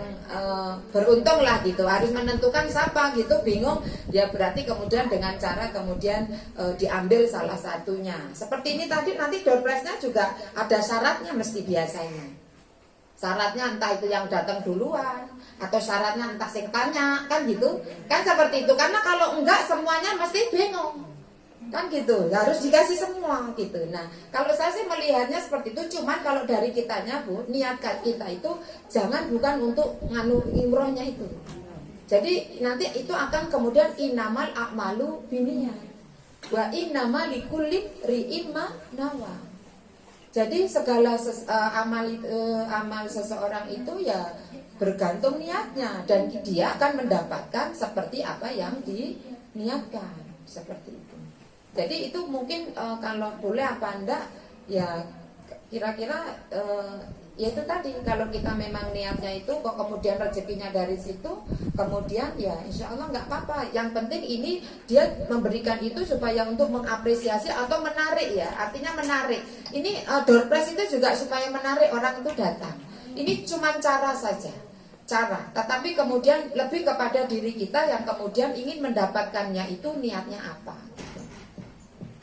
beruntung lah gitu. Harus menentukan siapa gitu, bingung ya berarti kemudian dengan cara kemudian diambil salah satunya. Seperti ini tadi nanti door prize-nya juga ada syaratnya mesti biasanya. Syaratnya entah itu yang datang duluan atau syaratnya entah sing tanya kan gitu. Kan seperti itu karena kalau enggak semuanya mesti bingung. Kan gitu, harus dikasih semua gitu. Nah, kalau saya sih melihatnya seperti itu. Cuman kalau dari kitanya Bu, niat kita itu jangan bukan untuk nganu imrohnya itu. Jadi nanti itu akan kemudian innamal a'malu binniyat wa innamal likulli imri'in ma nawa. Jadi segala amal seseorang itu ya bergantung niatnya dan dia akan mendapatkan seperti apa yang diniatkan seperti itu. Jadi itu mungkin kalau boleh apa enggak ya kira-kira ya itu tadi kalau kita memang niatnya itu kok kemudian rezekinya dari situ kemudian ya insya Allah nggak apa-apa. Yang penting ini dia memberikan itu supaya untuk mengapresiasi atau menarik ya, artinya menarik. Ini door prize itu juga supaya menarik orang itu datang. Ini cuma cara saja, cara. Tetapi kemudian lebih kepada diri kita yang kemudian ingin mendapatkannya itu niatnya apa.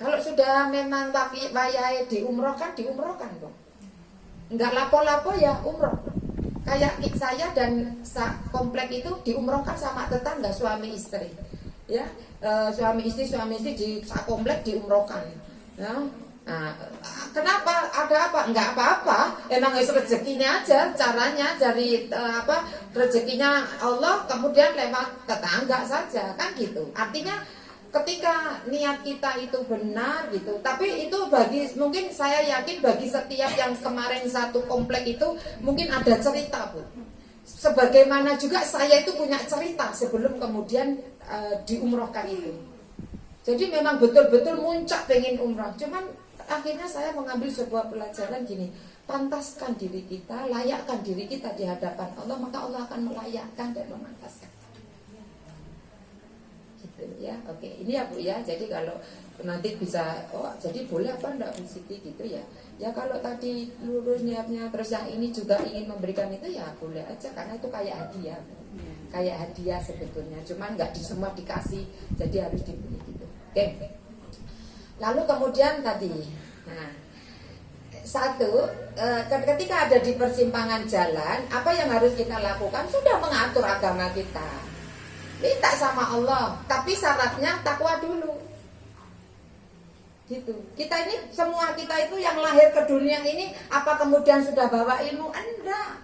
Kalau sudah memang wayai diumrohkan kok. Enggak lapo-lapo ya umroh. Kayak saya dan komplek itu diumrohkan sama tetangga suami istri. Ya, suami istri di komplek diumrohkan. Ya. Nah, kenapa? Ada apa? Enggak apa-apa. Emang rezekinya aja, caranya dari rezekinya Allah kemudian lewat tetangga saja, kan gitu. Artinya ketika niat kita itu benar gitu. Tapi itu mungkin saya yakin bagi setiap yang kemarin satu komplek itu mungkin ada cerita, Bu. Sebagaimana juga saya itu punya cerita sebelum kemudian diumrohkan itu. Jadi memang betul-betul muncak pengen umroh. Cuman akhirnya saya mengambil sebuah pelajaran gini, pantaskan diri kita, layakkan diri kita di hadapan Allah, maka Allah akan melayakkan dan memantaskan. Gitu ya. Oke, ini ya Bu ya. Jadi kalau nanti bisa, jadi boleh apa enggak Bu Siti gitu ya. Ya kalau tadi lurus niatnya, terus yang ini juga ingin memberikan itu ya boleh aja, karena itu kayak hadiah. Kayak hadiah sebetulnya, cuman nggak semua dikasih, jadi harus dibeli gitu. Oke. Lalu kemudian tadi, ketika ada di persimpangan jalan, apa yang harus kita lakukan? Sudah mengatur agama kita, minta sama Allah, tapi syaratnya takwa dulu. Gitu. Kita ini semua kita itu yang lahir ke dunia ini, apa kemudian sudah bawa ilmu? Enggak.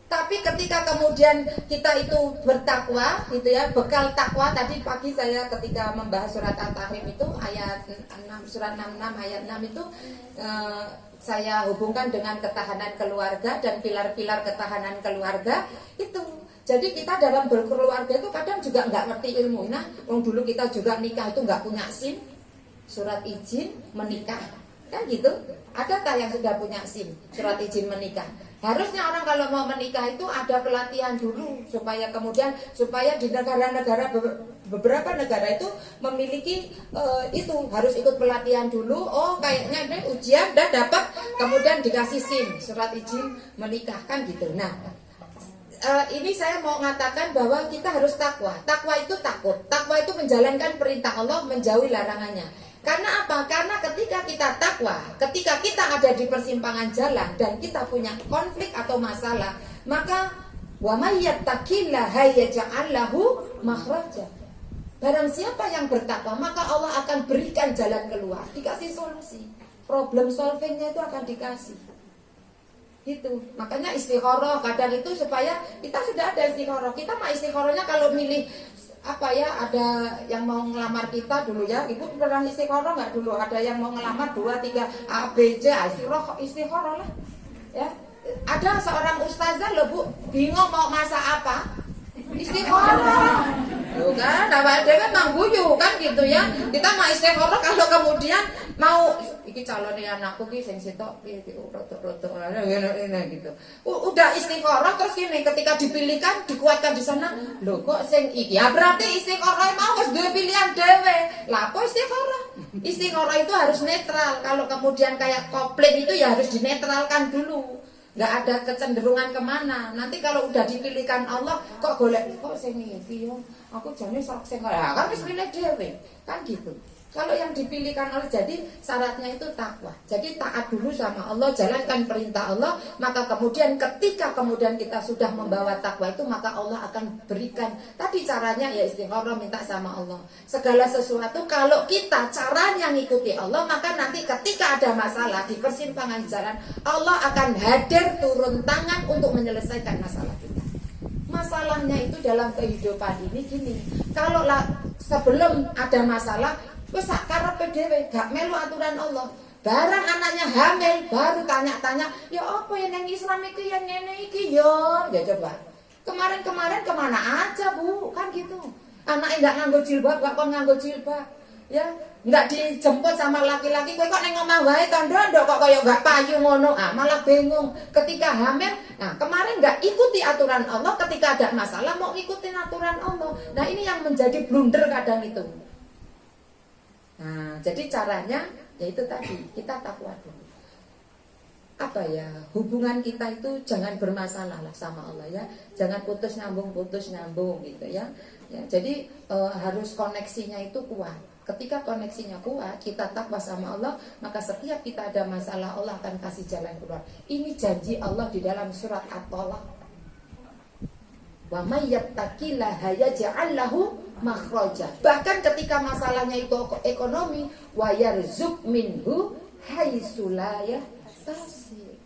Tapi ketika kemudian kita itu bertakwa, gitu ya, bekal takwa. Tadi pagi saya ketika membahas surat At-Tahrim itu ayat 6, surat 66 ayat 6 itu saya hubungkan dengan ketahanan keluarga dan pilar-pilar ketahanan keluarga itu. Jadi kita dalam berkeluarga itu kadang juga nggak ngerti ilmu. Nah, dulu kita juga nikah itu nggak punya SIM, surat izin menikah, kan gitu. Ada tak yang sudah punya SIM, surat izin menikah? Harusnya orang kalau mau menikah itu ada pelatihan dulu supaya di negara-negara beberapa negara itu memiliki itu harus ikut pelatihan dulu. Oh kayaknya ini ujian dan dapat kemudian dikasih SIM, surat izin menikah, kan gitu. Nah ini saya mau mengatakan bahwa kita harus takwa. Takwa itu takut. Takwa itu menjalankan perintah Allah, menjauhi larangannya. Karena apa? Karena ketika kita takwa, ketika kita ada di persimpangan jalan dan kita punya konflik atau masalah, maka wa may yattaqillaha yaj'al lahu makhraja. Barang siapa yang bertakwa, maka Allah akan berikan jalan keluar, dikasih solusi. Problem solvingnya itu akan dikasih. Gitu. Makanya istikharah kadang itu supaya kita sudah ada istikharah. Kita mah istikharahnya kalau milih ada yang mau ngelamar kita dulu ya, Ibu pernah istikharah nggak dulu? Ada yang mau ngelamar 2, 3 A, B, C, istikharah lah ya. Ada seorang ustazah loh Bu, bingung mau masak apa, istikharah loh kan, apa ada kan mangguyu kan gitu ya. Kita mau istikharah kalau kemudian mau iki calonnya anakku ki sing sitok rotok-rotok gitu. Udah istikharah terus gini, ketika dipilihkan dikuatkan di sana. Lho kok sing iki? Ya berarti istikharah mau wis duwe pilihan dhewe. Lah apa istikharah? Istikharah itu harus netral. Kalau kemudian kayak kopling itu ya harus dinetralkan dulu. Nggak ada kecenderungan kemana. Nanti kalau udah dipilihkan Allah, kok golek kok sing iki yo. Aku jane sok sing kan wis pilih dhewe. Kan gitu. Kalau yang dipilihkan Allah, jadi syaratnya itu takwa. Jadi taat dulu sama Allah, jalankan perintah Allah. Maka kemudian ketika kemudian kita sudah membawa takwa itu, maka Allah akan berikan. Tadi caranya ya istikharah, minta sama Allah. Segala sesuatu kalau kita caranya ngikuti Allah, maka nanti ketika ada masalah di persimpangan jalan, Allah akan hadir turun tangan untuk menyelesaikan masalah kita. Masalahnya itu dalam kehidupan ini gini. Kalau sebelum ada masalah, wes karepe dhewe gak melu aturan Allah. Barang anaknya hamil baru tanya-tanya, ya apa yang nang Islam iki yang ngene iki ya. Ya coba. Kemarin-kemarin kemana aja Bu, kan gitu. Anaknya enggak nganggo jilbab, gak kon nganggo jilbab. Ya, enggak dijemput sama laki-laki, kowe kok ning omah wae tondo-tondo kok kaya enggak payu ngono. Malah bingung ketika hamil. Nah, kemarin enggak ikuti aturan Allah, ketika ada masalah mau ngikutin aturan Allah. Nah, ini yang menjadi blunder kadang itu. Nah, jadi caranya yaitu tadi, kita takwa dulu. Apa ya, hubungan kita itu jangan bermasalah lah sama Allah ya. Jangan putus nyambung gitu ya. Ya, jadi harus koneksinya itu kuat. Ketika koneksinya kuat, kita takwa sama Allah, maka setiap kita ada masalah, Allah akan kasih jalan keluar. Ini janji Allah di dalam surat At-Tolak. Wa may yattaqillaha yaj'al lahu makhraja. Bahkan ketika masalahnya itu ekonomi, wa yarzuq minhu haitsu la yahtasib.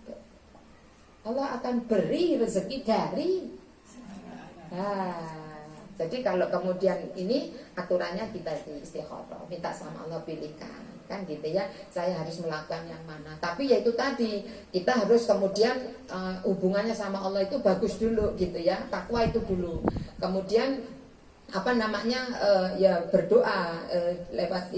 Allah akan beri rezeki dari. Jadi kalau kemudian ini aturannya kita di istikharah, minta sama Allah pilihkan, kan gitu ya. Saya harus melakukan yang mana. Tapi ya itu tadi, kita harus kemudian hubungannya sama Allah itu bagus dulu gitu ya. Takwa itu dulu. Kemudian apa namanya ya berdoa lewat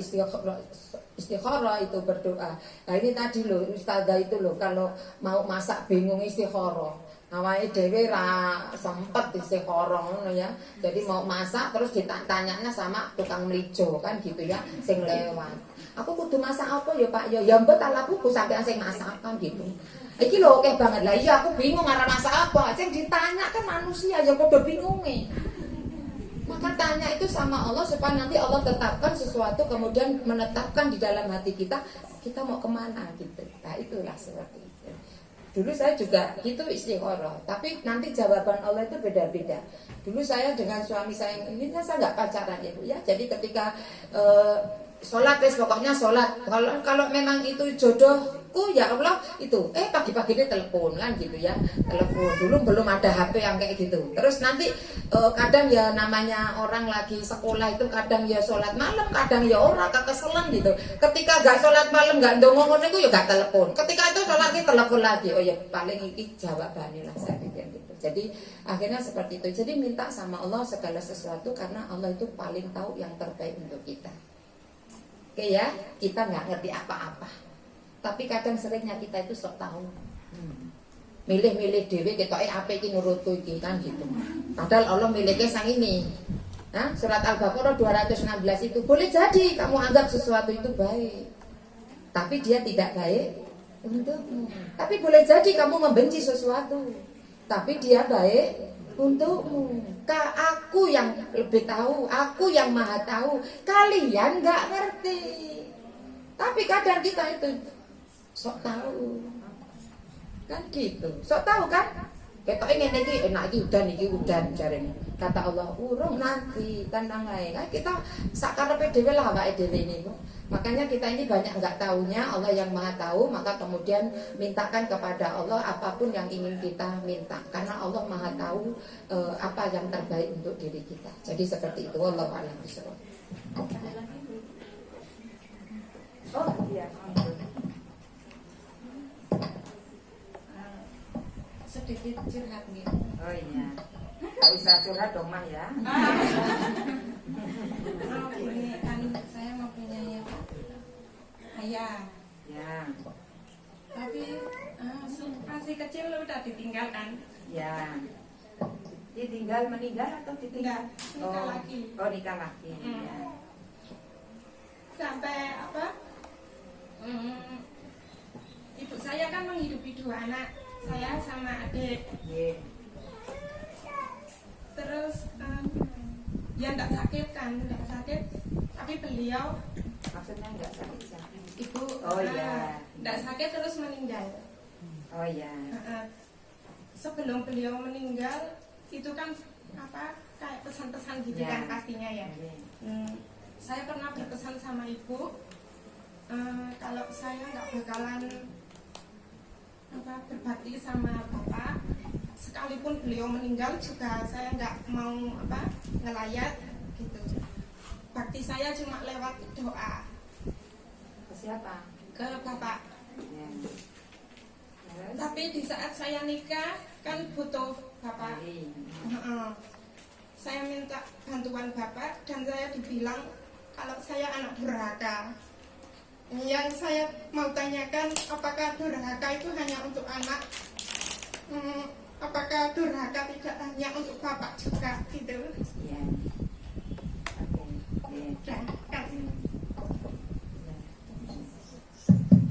istikharah itu berdoa. Nah ini tadi loh ustazah itu loh, kalau mau masak bingung istikharah. Awake dhewe ra sempet istikharah ngono ya. Jadi mau masak terus ditanyanya sama tukang mlijo kan gitu ya, sing lewat. Aku kudu masak apa ya Pak? Ya mbet ala buku sampean sing masak kan gitu. Iki lho akeh banget. Lah iya aku bingung arep masak apa. Sing ditanya kan manusia ya padha bingunge. Maka tanya itu sama Allah supaya nanti Allah tetapkan sesuatu, kemudian menetapkan di dalam hati kita mau kemana gitu. Nah itulah seperti itu. Dulu saya juga gitu istikharah, tapi nanti jawaban Allah itu beda-beda. Dulu saya dengan suami saya yang ini saya nggak pacaran ya Bu ya. Jadi ketika sholat pokoknya sholat. Kalau memang itu jodohku ya Allah itu. Pagi-pagi ini telepon kan gitu ya. Telepon dulu belum ada HP yang kayak gitu. Terus nanti kadang ya namanya orang lagi sekolah itu kadang ya sholat malam, kadang ya ora kekeselan gitu. Ketika gak sholat malam gak ndonga ngono iku ya gak telepon. Ketika itu sholat ki telepon lagi. Oh ya paling iki jawabannya lah saya pikir gitu. Jadi akhirnya seperti itu. Jadi minta sama Allah segala sesuatu karena Allah itu paling tahu yang terbaik untuk kita. Oke ya, kita nggak ngerti apa-apa. Tapi kadang seringnya kita itu sok tahu. Milih-milih dewe ketoke apa iki nurutku iki kan gitu. Padahal Allah milihnya sang ini. Nah, surat Al-Baqarah 216 itu boleh jadi kamu anggap sesuatu itu baik. Tapi dia tidak baik untukmu. Tapi boleh jadi kamu membenci sesuatu. Tapi dia baik untukmu. Aku yang lebih tahu, aku yang maha tahu. Kalian nggak ngerti. Tapi kadang kita itu sok tahu, kan gitu. Sok tahu kan? Ketok ngene iki enak iki udan jarene. Kata Allah, urung nanti tenang ae. Nah, kita sakarepe dhewe lah awake dhewe ini, Bu. Makanya kita ini banyak nggak tahunya, Allah yang maha tahu, maka kemudian mintakan kepada Allah apapun yang ingin kita minta, karena Allah maha tahu apa yang terbaik untuk diri kita. Jadi seperti itu, wallahu a'lam bishawab. Oh iya, sedikit curhat nih. Oh iya, nggak bisa curhat dong mah ya. Ini kan saya mau punya ayah. Ya. Tapi masih kecil udah ditinggalkan. Ya. Ditinggal meninggal atau ditinggal? Nikah lagi. Oh nikah lagi. Ya. Sampai apa? Ibu saya kan menghidupi 2 anak, saya sama adik. Yeah. Terus ya enggak sakit kan, enggak sakit. Tapi beliau Maksudnya enggak sakit. ibu enggak sakit terus meninggal. Oh iya. Sebelum beliau meninggal itu kan apa kayak pesan-pesan gitu kan pastinya ya. Saya pernah berpesan sama ibu kalau saya nggak bakalan berbakti sama bapak, sekalipun beliau meninggal juga saya nggak mau ngelayat gitu. Bakti saya cuma lewat doa. Ke siapa? Ke bapak. Ya. Tapi di saat saya nikah kan butuh bapak. Saya minta bantuan bapak dan saya dibilang kalau saya anak durhaka. Yang saya mau tanyakan, apakah durhaka itu hanya untuk anak? Apakah durhaka tidak hanya untuk bapak juga gitu? Iya.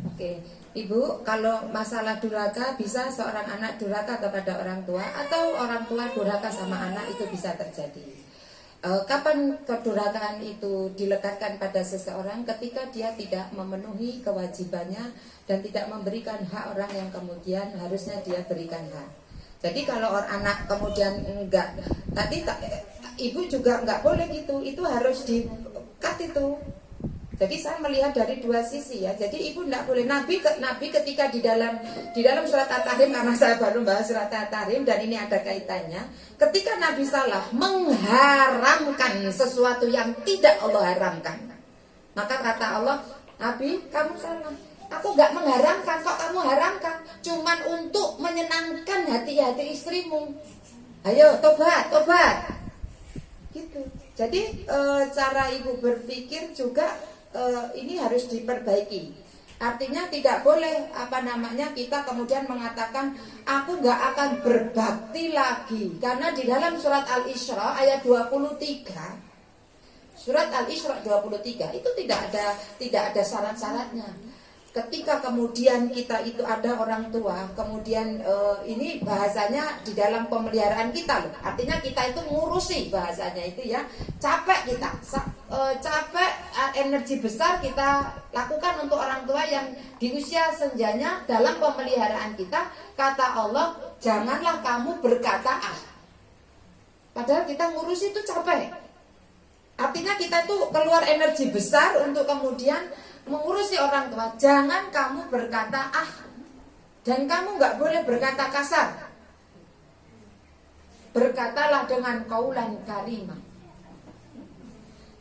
Oke, Ibu, kalau masalah durhaka bisa seorang anak durhaka kepada orang tua atau orang tua durhaka sama anak itu bisa terjadi. Kapan kedurhakaan itu dilekatkan pada seseorang? Ketika dia tidak memenuhi kewajibannya dan tidak memberikan hak orang yang kemudian harusnya dia berikan hak. Jadi kalau anak kemudian enggak, ibu juga enggak boleh gitu, itu harus di-cut itu. Jadi saya melihat dari dua sisi ya. Jadi ibu enggak boleh. Nabi ketika di dalam surat At-Tahrim, karena saya baru bahas surat At-Tahrim dan ini ada kaitannya. Ketika Nabi salah mengharamkan sesuatu yang tidak Allah haramkan, maka kata Allah, Nabi kamu salah. Aku enggak mengharamkan, kok kamu haramkan? Cuman untuk menyenangkan hati-hati istrimu. Ayo tobat. Gitu. Jadi cara ibu berpikir juga ini harus diperbaiki. Artinya tidak boleh kita kemudian mengatakan aku nggak akan berbakti lagi, karena di dalam surat Al-Isra ayat 23, surat Al-Isra 23 itu tidak ada syarat-syaratnya. Ketika kemudian kita itu ada orang tua, kemudian ini bahasanya di dalam pemeliharaan kita loh. Artinya kita itu ngurusi, bahasanya itu ya. Capek kita, capek energi besar kita lakukan untuk orang tua yang di usia senjanya. Dalam pemeliharaan kita, kata Allah, janganlah kamu berkata ah. Padahal kita ngurusi itu capek. Artinya kita itu keluar energi besar untuk kemudian mengurusi orang tua. Jangan kamu berkata ah, dan kamu nggak boleh berkata kasar. Berkatalah dengan qaulan karimah.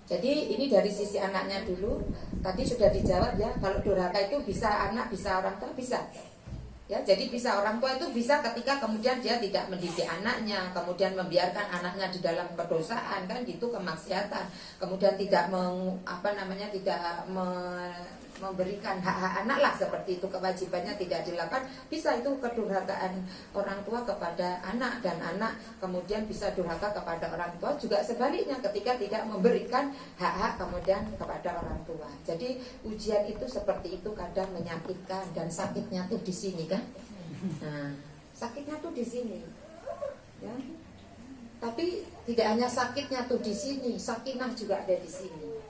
Jadi ini dari sisi anaknya dulu. Tadi sudah dijawab ya. Kalau durhaka itu bisa anak, bisa orang tua, bisa. Ya, jadi bisa orang tua itu bisa ketika kemudian dia tidak mendidik anaknya, kemudian membiarkan anaknya di dalam kedosaan, kan gitu, kemaksiatan, kemudian tidak memberikan hak-hak anak lah, seperti itu, kewajibannya tidak dilakukan. Bisa itu kedurhakaan orang tua kepada anak, dan anak kemudian bisa durhaka kepada orang tua juga sebaliknya ketika tidak memberikan hak-hak kemudian kepada orang tua. Jadi ujian itu seperti itu, kadang menyakitkan, dan sakitnya tuh di sini kan. Nah, sakitnya tuh di sini. Ya. Tapi tidak hanya sakitnya tuh di sini, sakinah juga ada di sini.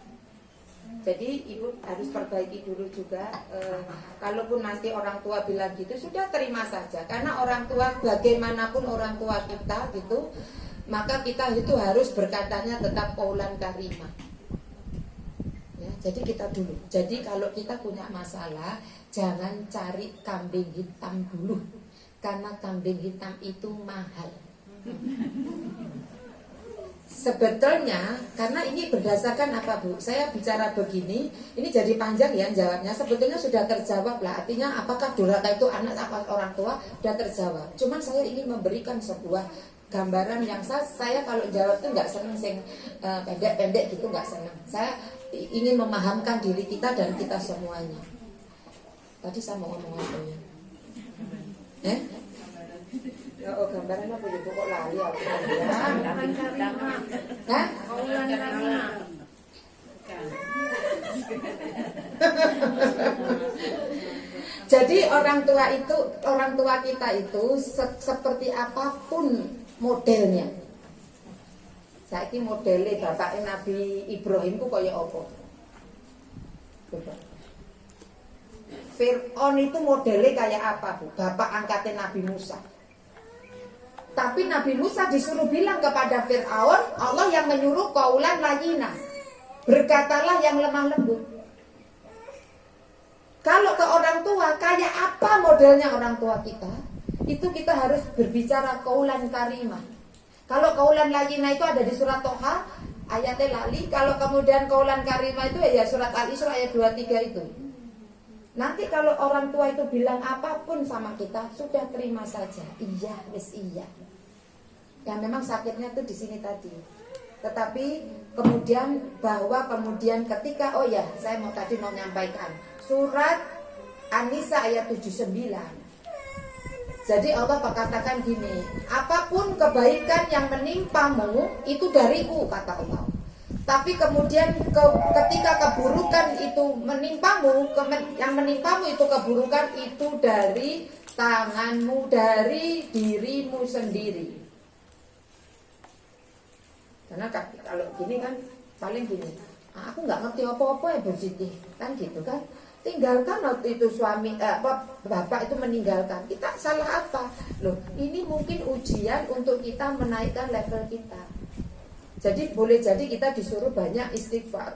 Jadi ibu harus perbaiki dulu juga. Kalaupun nanti orang tua bilang gitu, sudah terima saja. Karena orang tua, bagaimanapun orang tua kita gitu, maka kita itu harus berkatanya tetap qaulan karimah. Ya, jadi kita dulu. Jadi kalau kita punya masalah, jangan cari kambing hitam dulu, karena kambing hitam itu mahal. Sebetulnya, karena ini berdasarkan apa Bu? Saya bicara begini, ini jadi panjang ya jawabnya. Sebetulnya sudah terjawab lah. Artinya apakah durhaka itu anak apa orang tua? Sudah terjawab. Cuman saya ingin memberikan sebuah gambaran yang saya kalau jawab itu nggak seneng pendek-pendek gitu, nggak seneng. Saya ingin memahamkan diri kita dan kita semuanya. Tadi saya mau ngomong apa ya? Oh, gambaran apa ya? Kok lari aku ya? Hah? Jadi orang tua kita itu seperti apapun modelnya. Saiki modelnya bapaknya Nabi Ibrahim ku kaya apa? Fir'aun itu modelnya kayak apa Bu? Bapak angkatnya Nabi Musa. Tapi Nabi Musa disuruh bilang kepada Fir'aun, Allah yang menyuruh qaulan layyina, berkatalah yang lemah lembut. Kalau ke orang tua, kayak apa modelnya orang tua kita? Itu kita harus berbicara qaulan karimah. Kalau qaulan layyina itu ada di surat Toha ayatnya lali. Kalau kemudian qaulan karimah itu ya surat Al-Isra ayat 23 itu. Nanti kalau orang tua itu bilang apapun sama kita, sudah terima saja. Iya, wis iya. Ya memang sakitnya tuh di sini tadi. Tetapi kemudian ketika saya tadi mau nyampaikan surat An-Nisa ayat 79. Jadi Allah katakan gini, apapun kebaikan yang menimpamu itu dariku, kata Allah. Tapi kemudian ketika keburukan itu menimpamu, yang menimpamu itu keburukan itu dari tanganmu, dari dirimu sendiri. Karena kalau gini kan paling gini, aku nggak ngerti apa-apa ya Bu Siti, kan gitu kan. Tinggalkan waktu itu suami bapak itu meninggalkan, kita salah apa? Loh, ini mungkin ujian untuk kita menaikkan level kita. Jadi boleh jadi kita disuruh banyak istighfar.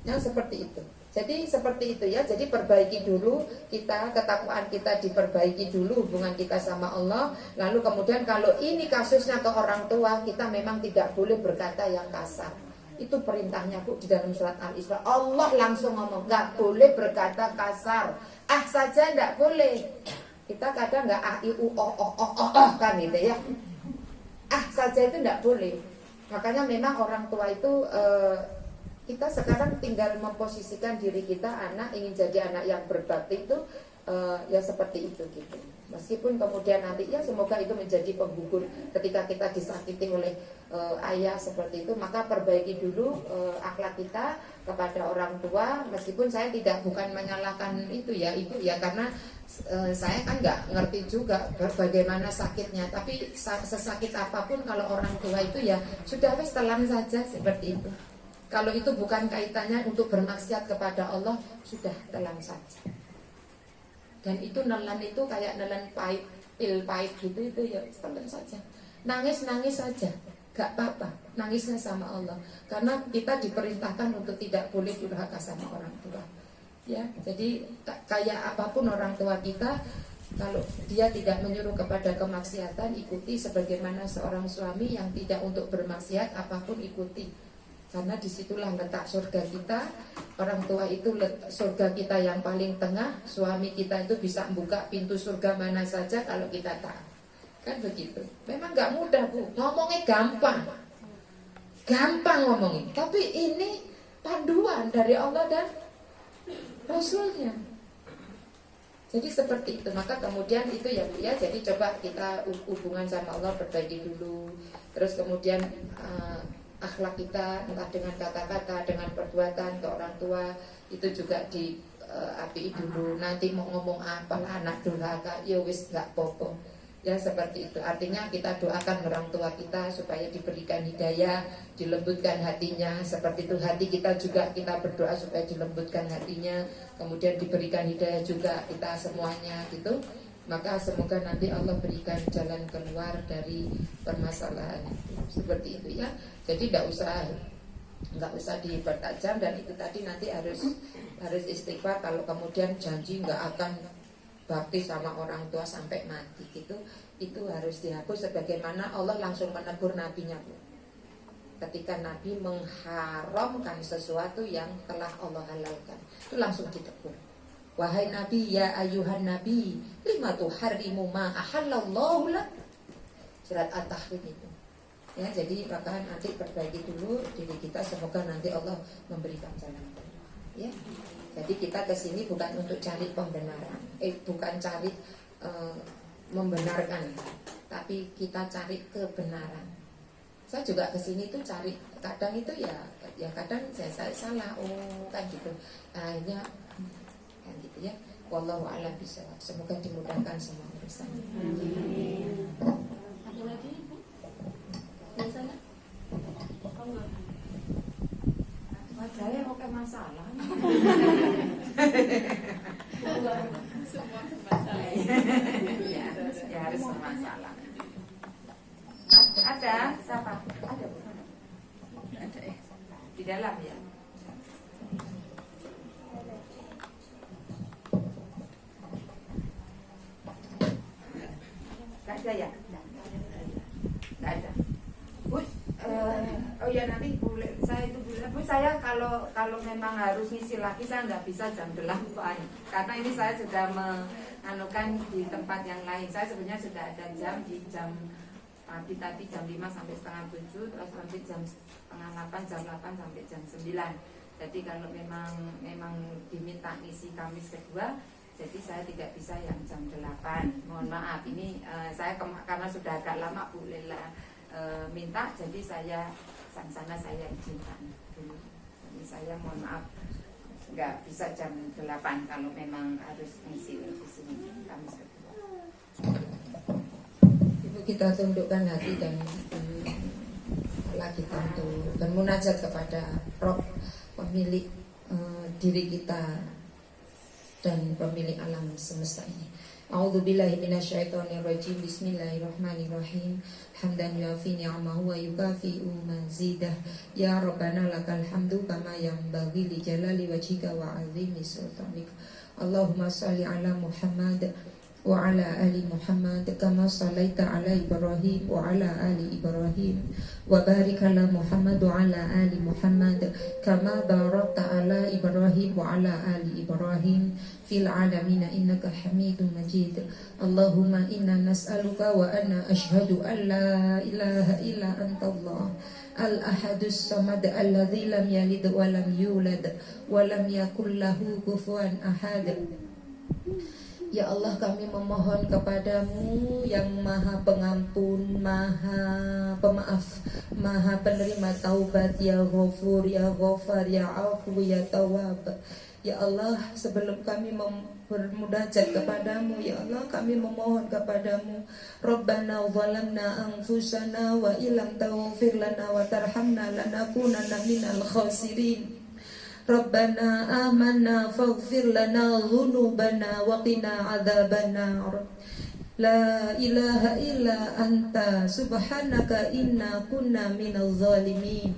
Yang seperti itu. Jadi seperti itu ya. Jadi perbaiki dulu kita, ketakwaan kita diperbaiki dulu, hubungan kita sama Allah. Lalu kemudian kalau ini kasusnya ke orang tua, kita memang tidak boleh berkata yang kasar. Itu perintahnya Bu di dalam surat Al-Isra. Allah langsung ngomong, nggak boleh berkata kasar. Saja nggak boleh. Kita kadang nggak i u o kan gitu ya. Saja itu nggak boleh. Makanya memang orang tua itu kita sekarang tinggal memposisikan diri kita, anak ingin jadi anak yang berbakti itu ya seperti itu gitu. Meskipun kemudian nanti ya semoga itu menjadi penggugur ketika kita disakiti oleh ayah seperti itu, maka perbaiki dulu akhlak kita kepada orang tua. Meskipun saya bukan menyalahkan itu ya ibu ya, karena saya kan nggak ngerti juga bagaimana sakitnya. Tapi sesakit apapun kalau orang tua itu ya sudah wis telan saja seperti itu. Kalau itu bukan kaitannya untuk bermaksiat kepada Allah, sudah telan saja. Dan itu nelan itu kayak nelan pil pahit gitu, itu ya telan saja. Nangis saja, gak apa-apa. Nangisnya sama Allah. Karena kita diperintahkan untuk tidak boleh durhaka sama orang tua. Ya, jadi kayak apapun orang tua kita, kalau dia tidak menyuruh kepada kemaksiatan, ikuti sebagaimana seorang suami yang tidak untuk bermaksiat, apapun ikuti. Karena disitulah letak surga kita. Orang tua itu surga kita yang paling tengah. Suami kita itu bisa buka pintu surga mana saja kalau kita taat. Kan begitu. Memang gak mudah Bu, ngomongnya gampang. Gampang ngomongnya. Tapi ini panduan dari Allah dan Rasulnya. Jadi seperti itu. Maka kemudian itu ya Bu ya. Jadi coba kita hubungan sama Allah perbaiki dulu. Terus kemudian akhlak kita entah dengan kata-kata, dengan perbuatan ke orang tua itu juga diapi dulu. Nanti mau ngomong apa lah anak durhaka, ya wis nggak popo. Ya seperti itu. Artinya kita doakan orang tua kita supaya diberikan hidayah, dilembutkan hatinya. Seperti itu hati kita juga kita berdoa supaya dilembutkan hatinya. Kemudian diberikan hidayah juga kita semuanya gitu. Maka semoga nanti Allah berikan jalan keluar dari permasalahan itu. Seperti itu ya. Jadi nggak usah dipertajam, dan itu tadi nanti harus istighfar. Kalau kemudian janji nggak akan bakti sama orang tua sampai mati gitu, itu harus dihapus. Sebagaimana Allah langsung menegur nabinya Bu. Ketika Nabi mengharamkan sesuatu yang telah Allah halalkan, itu langsung ditegur. Wahai Nabi, ya ayuhan Nabi, lima tuharrimu ma ahallallahu lak. Surat At-Tahrim itu. Ya, jadi maka nanti perbaiki dulu diri kita, semoga nanti Allah memberikan jalan keluar. Ya. Jadi kita kesini bukan untuk cari pembenaran, bukan cari membenarkan, tapi kita cari kebenaran. Saya juga kesini tuh cari, kadang itu ya kadang saya salah, kan gitu. Akhirnya kan gitu ya. Wallahu a'lam bishawab. Semoga dimudahkan semua urusannya. Amin. Ada lagi Bu? Biasanya? Oh enggak. Saya mau ke masalah. Semua masalah. Ya harus masalah. Ada siapa? Ada Bu. Ada di dalam ya. Gak ada ya? Gak ada. Bu, oh ya nanti boleh saya itu Bu, saya kalau memang harus ngisi lagi saya nggak bisa jam 8 karena ini saya sudah menganukan di tempat yang lain. Saya sebenarnya sudah ada jam di jam tadi jam 5 sampai setengah 7, terus nanti jam setengah 8, jam 8 sampai jam 9. Jadi kalau memang diminta ngisi Kamis kedua, jadi saya tidak bisa yang jam 8. Mohon maaf, ini saya karena sudah agak lama Bu Lela minta, jadi saya sana saya izinkan dulu. Jadi saya mohon maaf nggak bisa jam 8 kalau memang harus ngisi di sini Kamis kedua. Ibu kita tundukkan hati dan kita untuk bermunajat kepada Rob, pemilik diri kita dan pemilik alam semesta ini. A'udzubillahi minasyaitonirrajim. Bismillahirrahmanirrahim. Hamdan yuafi ni'amahu wa yukafi'u mazidah. Ya Rabbana lakal hamdu kama yanbaghi li jalali wajhika wa 'azimi sultanik. Allahumma shalli ala Muhammad wa ala ali Muhammad kama shallaita ala Ibrahim wa ala ali Ibrahim wa barik ala Muhammad wa ala ali Muhammad kama barakta ala Ibrahim wa ala ali Ibrahim fil alamin innaka Hamidum Majid. Allahumma inna nas'aluka wa anna ashhadu an la ilaha illa anta Allah al-ahadus samad alladzi lam yalid wa lam yulad wa lam yakul lahu kufuwan ahad. Ya Allah, kami memohon kepadamu yang maha pengampun, maha pemaaf, maha penerima taubat, ya Ghafur, ya Ghafar, ya Afu, ya Tawab. Ya Allah, sebelum kami bermunajat kepadamu, ya Allah, kami memohon kepadamu. Rabbana zalamna anfusana wa illam taghfir lana wa tarhamna lanakunanna minal khasirin. Rabbana amanna faghfir lana dhunubana wa qina adzabannar. La ilaha illa anta subhanaka inna kunna minaz zalimin.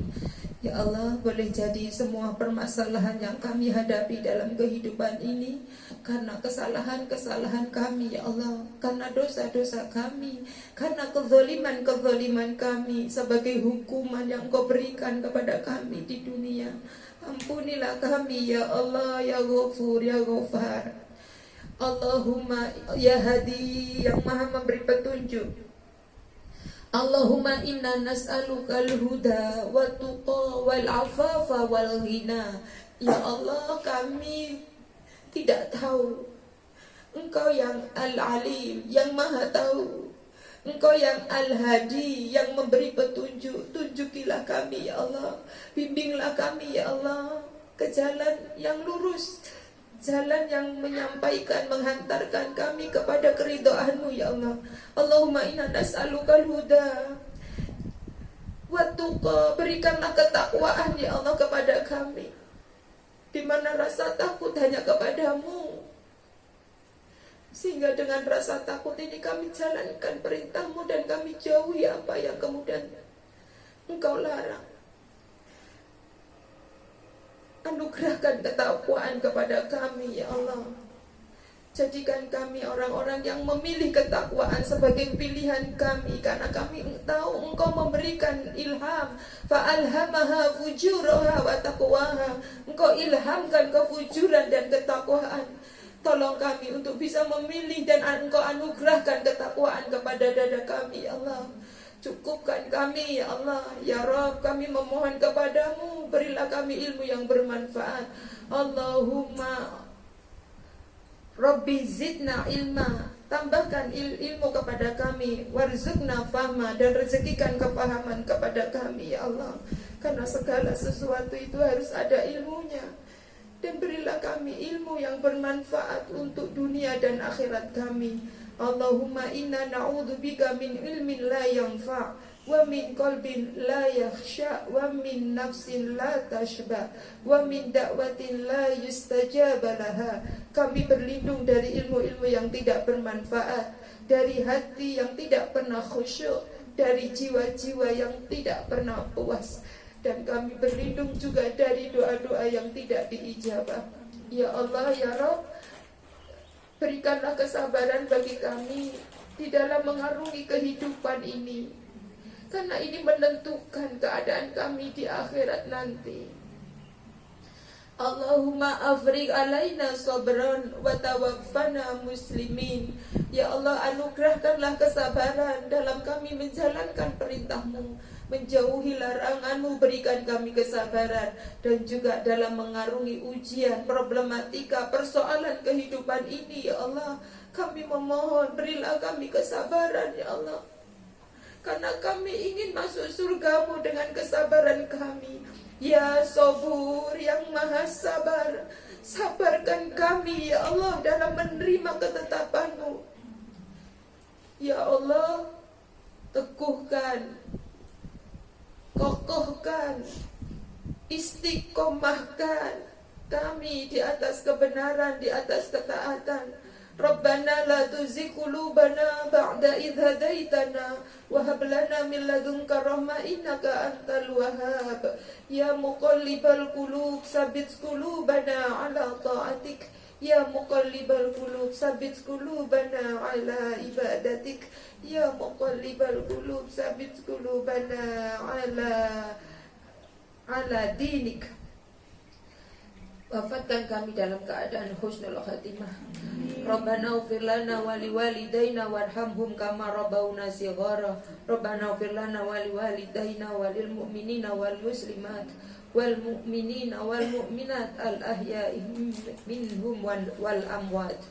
Ya Allah, boleh jadi semua permasalahan yang kami hadapi dalam kehidupan ini karena kesalahan-kesalahan kami, ya Allah, karena dosa-dosa kami, karena kezaliman-kezaliman kami sebagai hukuman yang Kau berikan kepada kami di dunia. Ampunilah kami ya Allah, ya Ghafur, ya Ghafar. Allahumma ya Hadi, yang maha memberi petunjuk. Allahumma inna nas'aluka al-huda wa tuqa wal afafa wal ghina. Ya Allah, kami tidak tahu. Engkau yang Al-Alim, yang maha tahu. Engkau yang Al-Hadi, yang memberi petunjuk. Tunjukilah kami ya Allah, bimbinglah kami ya Allah ke jalan yang lurus, jalan yang menyampaikan, menghantarkan kami kepada keridhaan-Mu ya Allah. Allahumma inna nas'alukal huda wa tuqa. Berikanlah ketakwaan ya Allah kepada kami, di mana rasa takut hanya kepadamu, sehingga dengan rasa takut ini kami jalankan perintah-Mu dan kami jauhi apa yang kemudian Engkau larang. Anugerahkan ketakwaan kepada kami ya Allah. Jadikan kami orang-orang yang memilih ketakwaan sebagai pilihan kami, karena kami tahu Engkau memberikan ilham. Fa'alhamaha fujuraha wa taqwaha. Engkau ilhamkan kefujuran dan ketakwaan. Tolong kami untuk bisa memilih dan Engkau anugerahkan ketakwaan kepada dada kami ya Allah. Cukupkan kami ya Allah. Ya Rabb, kami memohon kepadamu, berilah kami ilmu yang bermanfaat. Allahumma Rabbi zidna ilma. Tambahkan ilmu kepada kami. Warzuqna fahma. Dan rezekikan kepahaman kepada kami ya Allah. Karena segala sesuatu itu harus ada ilmunya. Dan berilah kami ilmu yang bermanfaat untuk dunia dan akhirat kami. Allahumma inna na'udzubika min ilmin la yanfa' wa min qalbin la yakhsha wa min nafsin la tashba wa min da'watin la yustajaba laha. Kami berlindung dari ilmu-ilmu yang tidak bermanfaat, dari hati yang tidak pernah khusyuk, dari jiwa-jiwa yang tidak pernah puas. Dan kami berlindung juga dari doa-doa yang tidak diijabah. Ya Allah, ya Rabb, berikanlah kesabaran bagi kami di dalam mengarungi kehidupan ini, karena ini menentukan keadaan kami di akhirat nanti. Allahumma afriq alaina sabran wa tawaffana muslimin. Ya Allah, anugerahkanlah kesabaran dalam kami menjalankan perintah-Mu, menjauhi larangan-Mu, berikan kami kesabaran. Dan juga dalam mengarungi ujian, problematika, persoalan kehidupan ini ya Allah, kami memohon berilah kami kesabaran ya Allah, karena kami ingin masuk surga-Mu dengan kesabaran kami. Ya Sabur, yang maha sabar, sabarkan kami ya Allah dalam menerima ketetapan-Mu. Ya Allah, teguhkan kokohkan, istiqomahkan kami di atas kebenaran, di atas ketaatan. Rabbana la tuzigh qulubana ba'da idh hadaitana wa hab lana min ladunka rahmah innaka antal wahhab. Ya muqallibal qulub tsabbit qulubana ala ta'atik. Ya muqallibal qulub tsabbit qulubana ala ibadatik. Ya muqallibal qulub tsabbit qulubana ala dinik. Wafatkan kami dalam keadaan husnul khatimah. Rabbana ighfir lana wa liwalidayna warhamhum kama rabbawna shighara. Rabbana ighfir lana wa liwalidayna wa lil mu'minina wal muslimat wal mu'minina wal mu'minat al ahya'i minhum wal amwat.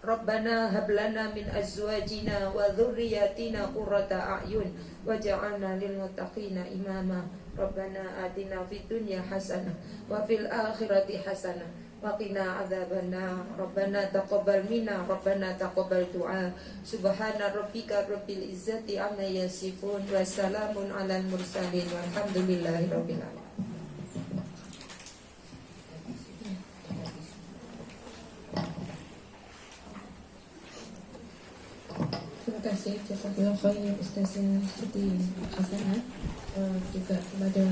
Rabbana hab lana min azwajina wa dhurriyyatina qurrata a'yun waj'alna lil muttaqina imama. Rabbana atina fid dunya hasanah wa fil akhirati hasanah wa qina adzabannar. Rabbana taqabbal minna Rabbana taqabbal du'a. Subhana rabbika rabbil izzati amma yasifun wa salamun alal mursalin walhamdulillahi rabbil alamin. Terima kasih jazakallahu khairan Ustazah Siti Hasanah, juga kepada